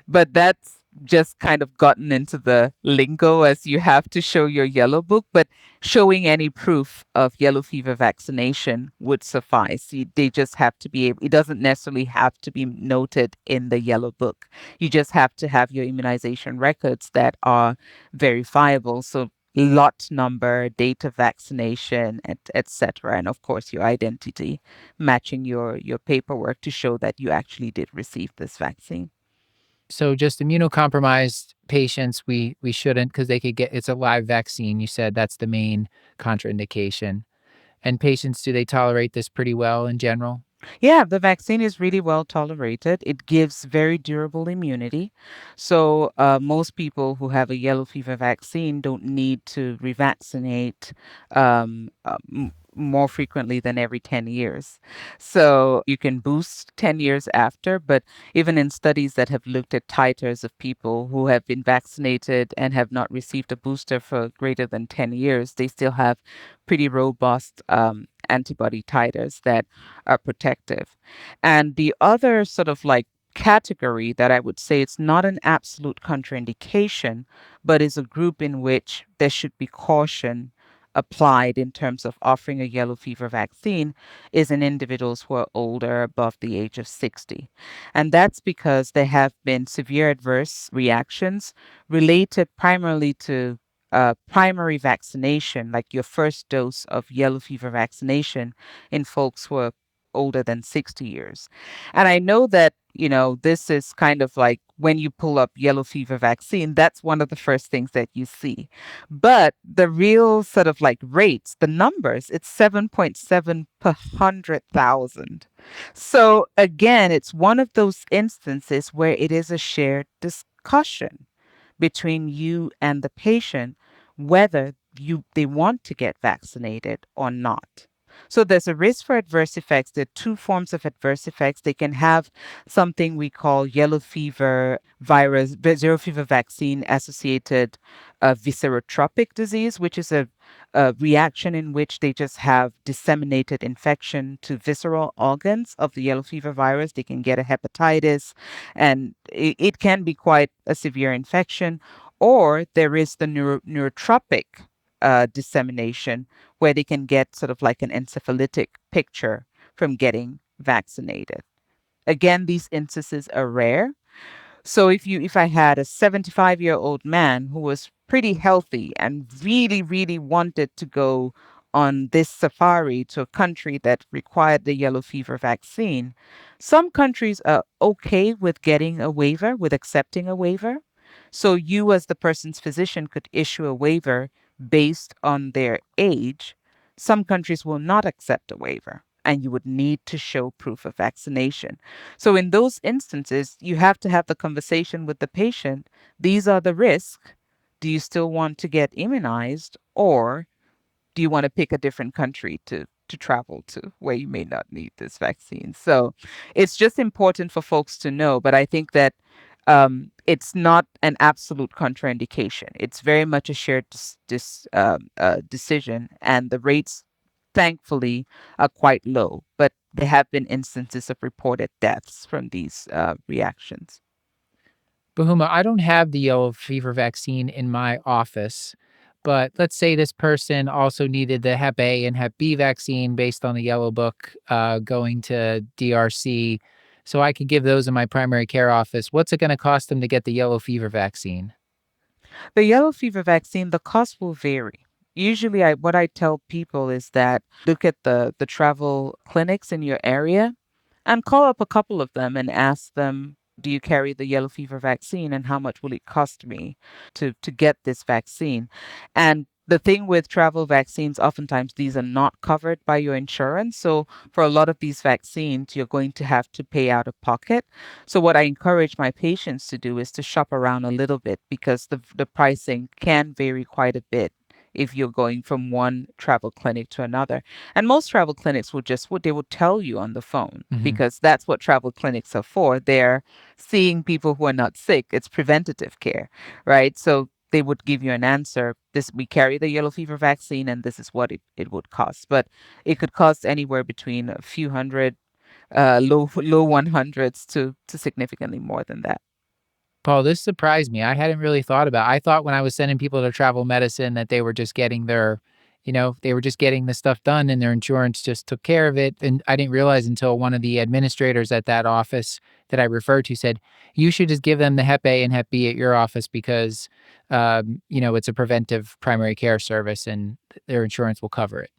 But that's just kind of gotten into the lingo as you have to show your yellow book, but showing any proof of yellow fever vaccination would suffice. They just have to be able, it doesn't necessarily have to be noted in the yellow book. You just have to have your immunization records that are verifiable. So lot number, date of vaccination, etc. And of course, your identity matching your paperwork to show that you actually did receive this vaccine. So just immunocompromised patients, we shouldn't because they could get, it's a live vaccine. You said that's the main contraindication. And patients, do they tolerate this pretty well in general? Yeah, the vaccine is really well tolerated. It gives very durable immunity. So, most people who have a yellow fever vaccine don't need to revaccinate more frequently than every 10 years. So you can boost 10 years after, but even in studies that have looked at titers of people who have been vaccinated and have not received a booster for greater than 10 years, they still have pretty robust antibody titers that are protective. And the other sort of like category that I would say it's not an absolute contraindication, but is a group in which there should be caution applied in terms of offering a yellow fever vaccine is in individuals who are older, above the age of 60. And that's because there have been severe adverse reactions related primarily to primary vaccination, like your first dose of yellow fever vaccination in folks who are older than 60 years. And I know that, this is kind of like when you pull up yellow fever vaccine, that's one of the first things that you see. But the real sort of like rates, the numbers, it's 7.7 per 100,000. So again, it's one of those instances where it is a shared discussion between you and the patient whether they want to get vaccinated or not. So there's a risk for adverse effects. There are two forms of adverse effects. They can have something we call yellow fever virus, zero fever vaccine associated viscerotropic disease, which is a reaction in which they just have disseminated infection to visceral organs of the yellow fever virus. They can get a hepatitis, and it can be quite a severe infection. Or there is the neurotropic dissemination, where they can get sort of like an encephalitic picture from getting vaccinated. Again, these instances are rare. So if I had a 75-year-old man who was pretty healthy and really, really wanted to go on this safari to a country that required the yellow fever vaccine, some countries are okay with getting a waiver, with accepting a waiver. So you, as the person's physician, could issue a waiver based on their age. Some countries will not accept a waiver, and you would need to show proof of vaccination. So in those instances, you have to have the conversation with the patient. These are the risks. Do you still want to get immunized, or do you want to pick a different country to travel to where you may not need this vaccine? So it's just important for folks to know. But I think that it's not an absolute contraindication. It's very much a shared decision, and the rates, thankfully, are quite low. But there have been instances of reported deaths from these reactions. Boghuma, I don't have the yellow fever vaccine in my office, but let's say this person also needed the Hep A and Hep B vaccine based on the yellow book going to DRC. So I could give those in my primary care office. What's it going to cost them to get the yellow fever vaccine? The yellow fever vaccine, the cost will vary. Usually, what I tell people is that look at the travel clinics in your area and call up a couple of them and ask them, do you carry the yellow fever vaccine, and how much will it cost me to get this vaccine? And the thing with travel vaccines, oftentimes these are not covered by your insurance. So for a lot of these vaccines, you're going to have to pay out of pocket. So what I encourage my patients to do is to shop around a little bit, because the pricing can vary quite a bit if you're going from one travel clinic to another. And most travel clinics they will tell you on the phone, because that's what travel clinics are for. They're seeing people who are not sick. It's preventative care, right? So they would give you an answer. We carry the yellow fever vaccine, and this is what it would cost. But it could cost anywhere between a few hundred, low 100s to significantly more than that. Paul, this surprised me. I hadn't really thought about it. I thought when I was sending people to travel medicine that they were just getting they were just getting the stuff done and their insurance just took care of it. And I didn't realize until one of the administrators at that office that I referred to said, you should just give them the Hep A and Hep B at your office because, it's a preventive primary care service and their insurance will cover it.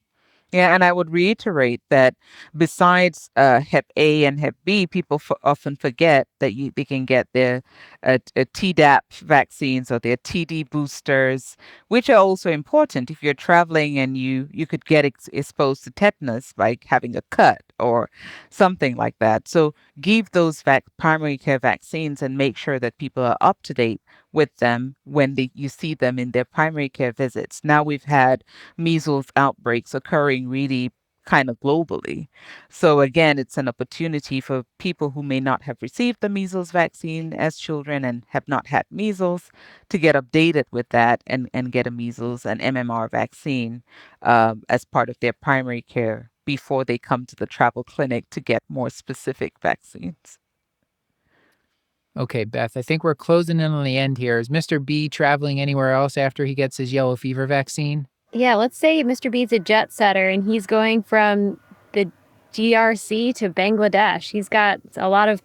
Yeah, and I would reiterate that besides Hep A and Hep B, people often forget that they can get their Tdap vaccines or their TD boosters, which are also important if you're traveling and you could get exposed to tetanus by having a cut or something like that. So give those primary care vaccines and make sure that people are up to date with them when you see them in their primary care visits. Now we've had measles outbreaks occurring really kind of globally. So again, it's an opportunity for people who may not have received the measles vaccine as children and have not had measles to get updated with that and get a measles and MMR vaccine as part of their primary care before they come to the travel clinic to get more specific vaccines. Okay, Beth, I think we're closing in on the end here. Is Mr. B traveling anywhere else after he gets his yellow fever vaccine? Yeah, let's say Mr. B's a jet setter and he's going from the GRC to Bangladesh. He's got a lot of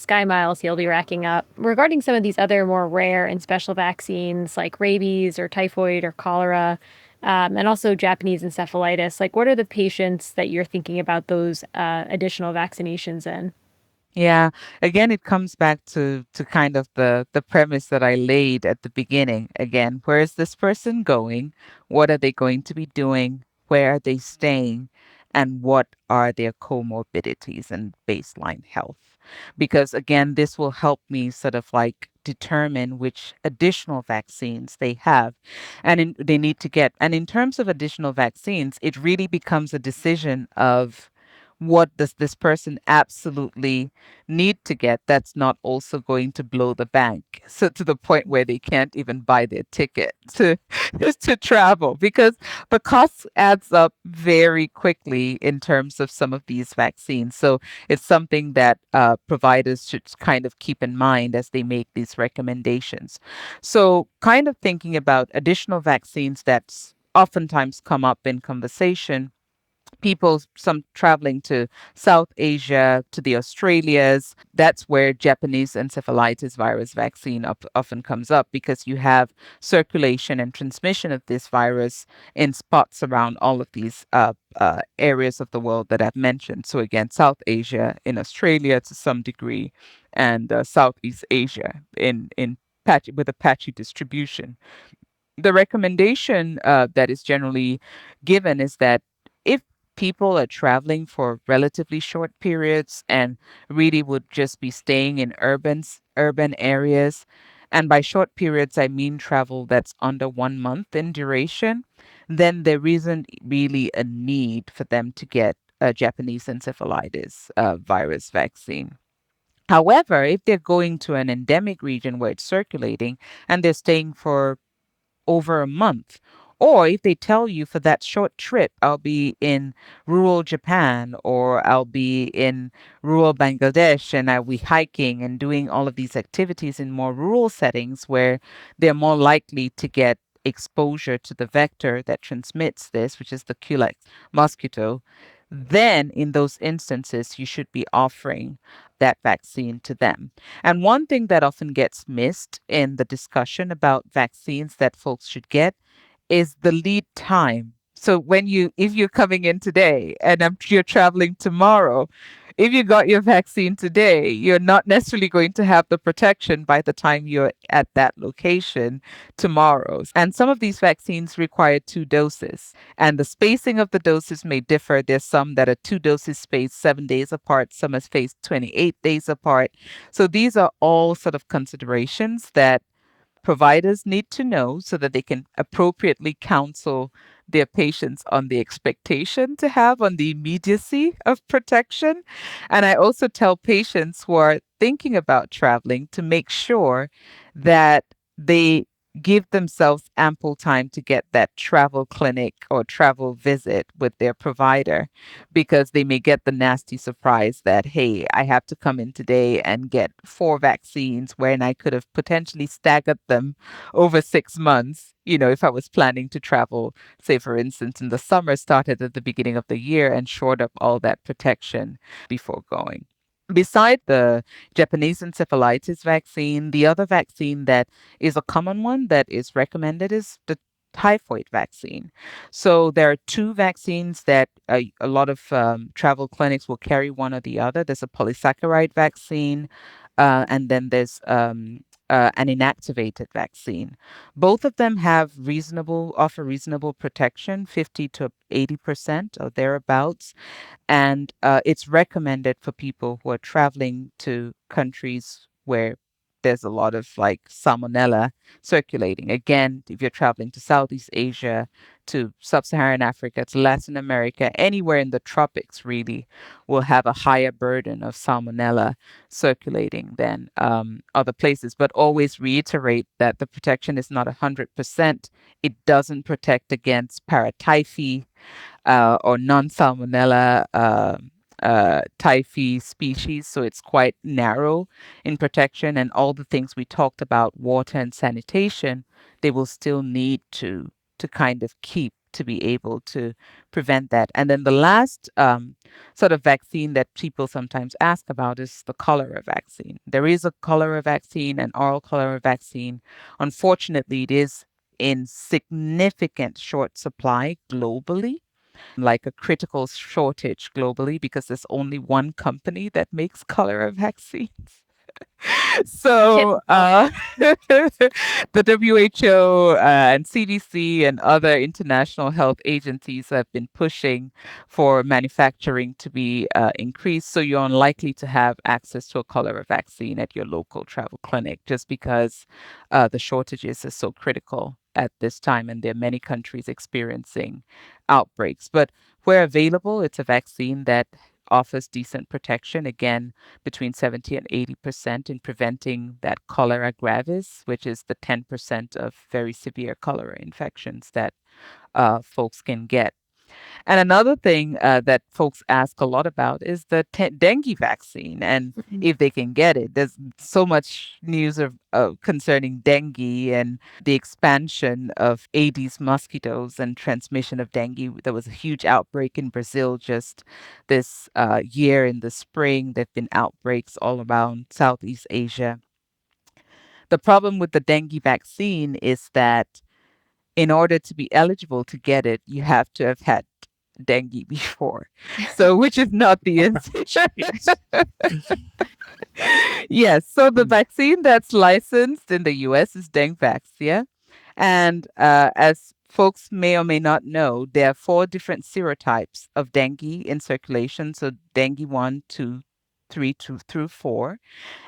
sky miles he'll be racking up. Regarding some of these other more rare and special vaccines like rabies or typhoid or cholera, and also Japanese encephalitis, like what are the patients that you're thinking about those additional vaccinations in? Yeah, again, it comes back to kind of the premise that I laid at the beginning. Again, where is this person going? What are they going to be doing? Where are they staying? And what are their comorbidities and baseline health? Because again, this will help me sort of like determine which additional vaccines they have they need to get. And in terms of additional vaccines, it really becomes a decision of what does this person absolutely need to get that's not also going to blow the bank, so to the point where they can't even buy their ticket to to travel, because the cost adds up very quickly in terms of some of these vaccines. So it's something that providers should kind of keep in mind as they make these recommendations. So kind of thinking about additional vaccines that's oftentimes come up in conversation, people some traveling to South Asia, to the Australias. That's where Japanese encephalitis virus vaccine often comes up, because you have circulation and transmission of this virus in spots around all of these areas of the world that I've mentioned. So again, South Asia, in Australia to some degree, and Southeast Asia in patchy, with a patchy distribution. The recommendation that is generally given is that if people are traveling for relatively short periods and really would just be staying in urban areas, and by short periods I mean travel that's under 1 month in duration, then there isn't really a need for them to get a Japanese encephalitis virus vaccine. However, if they're going to an endemic region where it's circulating and they're staying for over a month. Or if they tell you for that short trip, I'll be in rural Japan or I'll be in rural Bangladesh and I'll be hiking and doing all of these activities in more rural settings where they're more likely to get exposure to the vector that transmits this, which is the Culex mosquito, then in those instances, you should be offering that vaccine to them. And one thing that often gets missed in the discussion about vaccines that folks should get is the lead time. So if you're coming in today and you're traveling tomorrow, if you got your vaccine today, you're not necessarily going to have the protection by the time you're at that location tomorrow. And some of these vaccines require 2 doses, and the spacing of the doses may differ. There's some that are 2 doses spaced 7 days apart, some are spaced 28 days apart. So these are all sort of considerations that providers need to know so that they can appropriately counsel their patients on the expectation to have on the immediacy of protection. And I also tell patients who are thinking about traveling to make sure that they give themselves ample time to get that travel clinic or travel visit with their provider, because they may get the nasty surprise that, hey, I have to come in today and get 4 vaccines when I could have potentially staggered them over 6 months. If I was planning to travel, say, for instance, in the summer, started at the beginning of the year and shored up all that protection before going. Beside the Japanese encephalitis vaccine, the other vaccine that is a common one that is recommended is the typhoid vaccine. So there are 2 vaccines that a lot of travel clinics will carry, one or the other. There's a polysaccharide vaccine, and then there's an inactivated vaccine. Both of them offer reasonable protection, 50 to 80% or thereabouts. And it's recommended for people who are traveling to countries where there's a lot of like salmonella circulating. Again, if you're traveling to Southeast Asia, to Sub-Saharan Africa, to Latin America, anywhere in the tropics really will have a higher burden of salmonella circulating than other places. But always reiterate that the protection is not 100%. It doesn't protect against paratyphi or non-salmonella typhi species, so it's quite narrow in protection. And all the things we talked about, water and sanitation, they will still need to kind of keep to be able to prevent that. And then the last sort of vaccine that people sometimes ask about is the cholera vaccine. There is a cholera vaccine, an oral cholera vaccine. Unfortunately, it is in significant short supply globally, like a critical shortage globally, because there's only one company that makes cholera vaccines. So the WHO and CDC and other international health agencies have been pushing for manufacturing to be increased. So you're unlikely to have access to a cholera vaccine at your local travel clinic just because the shortages are so critical at this time, and there are many countries experiencing outbreaks. But where available, it's a vaccine that offers decent protection, again, between 70 and 80% in preventing that cholera gravis, which is the 10% of very severe cholera infections that folks can get. And another thing that folks ask a lot about is the dengue vaccine and if they can get it. There's so much news of concerning dengue and the expansion of Aedes mosquitoes and transmission of dengue. There was a huge outbreak in Brazil just this year in the spring. There have been outbreaks all around Southeast Asia. The problem with the dengue vaccine is that in order to be eligible to get it, you have to have had dengue before. So, which is not the answer. Yes. So the vaccine that's licensed in the US is Dengvaxia. And as folks may or may not know, there are 4 different serotypes of dengue in circulation. So dengue 1, 2, 3 through 4.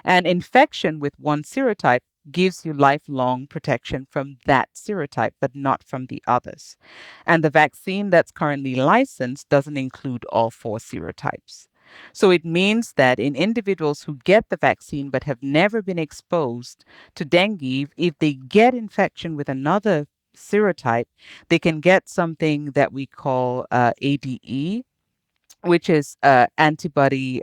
And infection with one serotype gives you lifelong protection from that serotype, but not from the others. And the vaccine that's currently licensed doesn't include all 4 serotypes. So it means that in individuals who get the vaccine but have never been exposed to dengue, if they get infection with another serotype, they can get something that we call ADE, which is antibody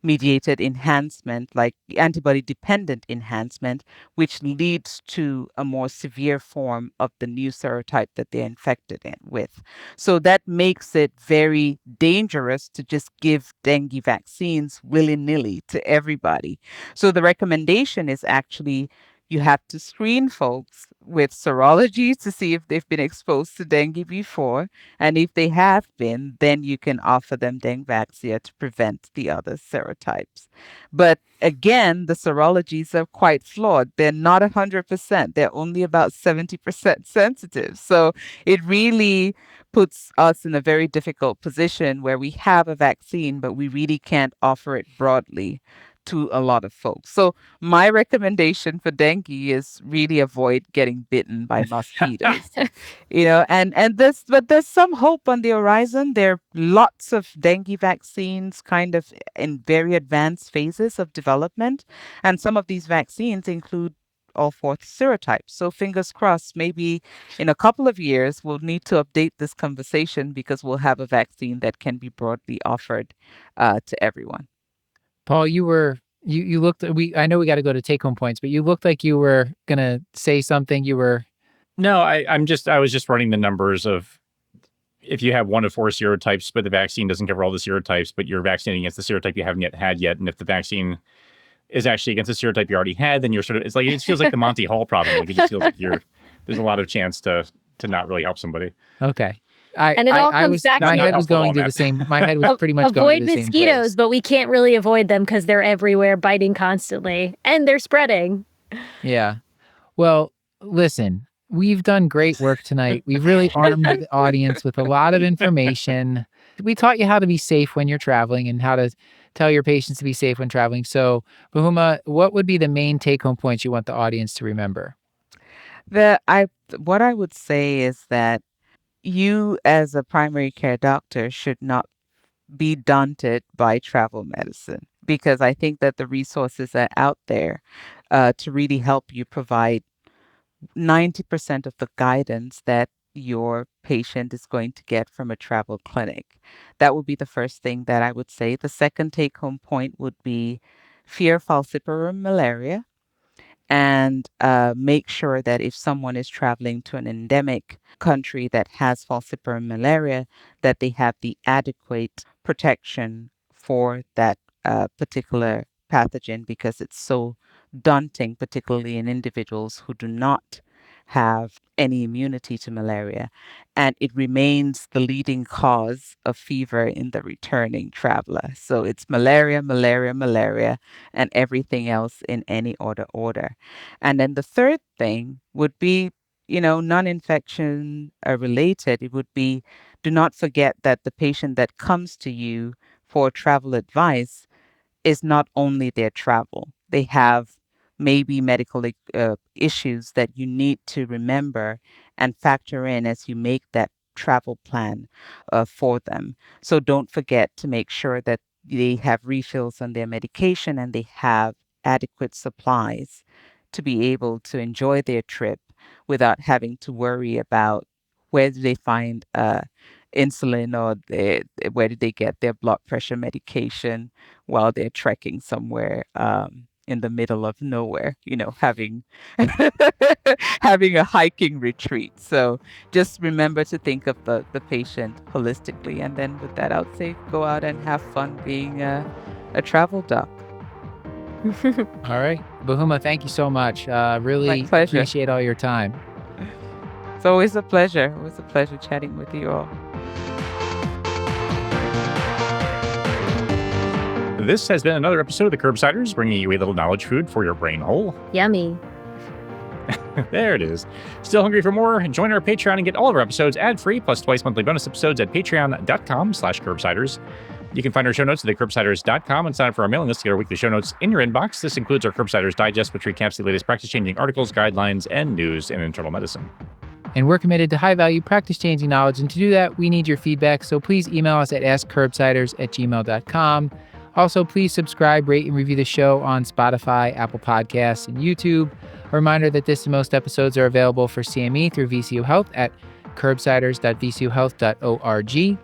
mediated enhancement, like antibody dependent enhancement, which leads to a more severe form of the new serotype that they're infected with. So that makes it very dangerous to just give dengue vaccines willy-nilly to everybody. So the recommendation is actually you have to screen folks with serology to see if they've been exposed to dengue before. And if they have been, then you can offer them Dengvaxia to prevent the other serotypes. But again, the serologies are quite flawed. They're not 100%. They're only about 70% sensitive. So it really puts us in a very difficult position where we have a vaccine, but we really can't offer it broadly to a lot of folks. So my recommendation for dengue is really avoid getting bitten by mosquitoes. But there's some hope on the horizon. There are lots of dengue vaccines kind of in very advanced phases of development. And some of these vaccines include all 4 serotypes. So fingers crossed, maybe in a couple of years, we'll need to update this conversation because we'll have a vaccine that can be broadly offered to everyone. Paul, you looked. I know we got to go to take home points, but you looked like you were gonna say something. You were. No, I was just running the numbers of if you have 1 of 4 serotypes, but the vaccine doesn't cover all the serotypes, but you're vaccinating against the serotype you haven't yet had yet, and if the vaccine is actually against the serotype you already had, then you're sort of it feels like the Monty Hall problem. Like it just feels like there's a lot of chance to not really help somebody. Okay. And it all comes back to my head was going to the same. My head was pretty much going to the same place. Avoid mosquitoes, but we can't really avoid them because they're everywhere, biting constantly, and they're spreading. Yeah. Well, listen, we've done great work tonight. We've really armed the audience with a lot of information. We taught you how to be safe when you're traveling and how to tell your patients to be safe when traveling. So, Boghuma, what would be the main take-home points you want the audience to remember? What I would say is that you, as a primary care doctor, should not be daunted by travel medicine, because I think that the resources are out there to really help you provide 90% of the guidance that your patient is going to get from a travel clinic. That would be the first thing that I would say. The second take home point would be fear falciparum malaria, and make sure that if someone is traveling to an endemic country that has falciparum malaria, that they have the adequate protection for that particular pathogen, because it's so daunting, particularly in individuals who do not have any immunity to malaria. And it remains the leading cause of fever in the returning traveler. So it's malaria, malaria, malaria, and everything else in any order. And then the third thing would be, non-infection related. It would be, do not forget that the patient that comes to you for travel advice is not only their travel. They have maybe medical issues that you need to remember and factor in as you make that travel plan for them. So don't forget to make sure that they have refills on their medication and they have adequate supplies to be able to enjoy their trip without having to worry about where do they find insulin, or where did they get their blood pressure medication while they're trekking somewhere in the middle of nowhere, having having a hiking retreat. So just remember to think of the patient holistically. And then with that, I would say go out and have fun being a travel doc. All right. Boghuma, thank you so much. Really My pleasure. appreciate all your time. It's always a pleasure. Always a pleasure chatting with you all. This has been another episode of the Curbsiders, bringing you a little knowledge food for your brain hole. Yummy. There it is. Still hungry for more? Join our Patreon and get all of our episodes ad-free, plus twice monthly bonus episodes at patreon.com/Curbsiders. You can find our show notes at thecurbsiders.com and sign up for our mailing list to get our weekly show notes in your inbox. This includes our Curbsiders Digest, which recaps the latest practice-changing articles, guidelines, and news in internal medicine. And we're committed to high-value, practice-changing knowledge. And to do that, we need your feedback. So please email us at askcurbsiders@gmail.com. Also, please subscribe, rate, and review the show on Spotify, Apple Podcasts, and YouTube. A reminder that this and most episodes are available for CME through VCU Health at curbsiders.vcuhealth.org.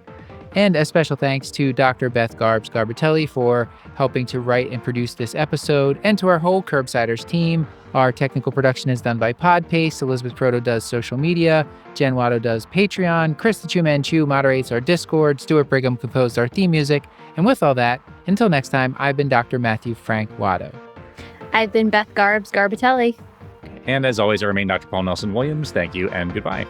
And a special thanks to Dr. Beth Garbitelli for helping to write and produce this episode, and to our whole Curbsiders team. Our technical production is done by Podpace. Elizabeth Proto does social media. Jen Watto does Patreon. Chris the Chu Man Chu moderates our Discord. Stuart Brigham composed our theme music. And with all that, until next time, I've been Dr. Matthew Frank Watto. I've been Beth Garbitelli. And as always, I remain Dr. Paul Nelson Williams. Thank you and goodbye.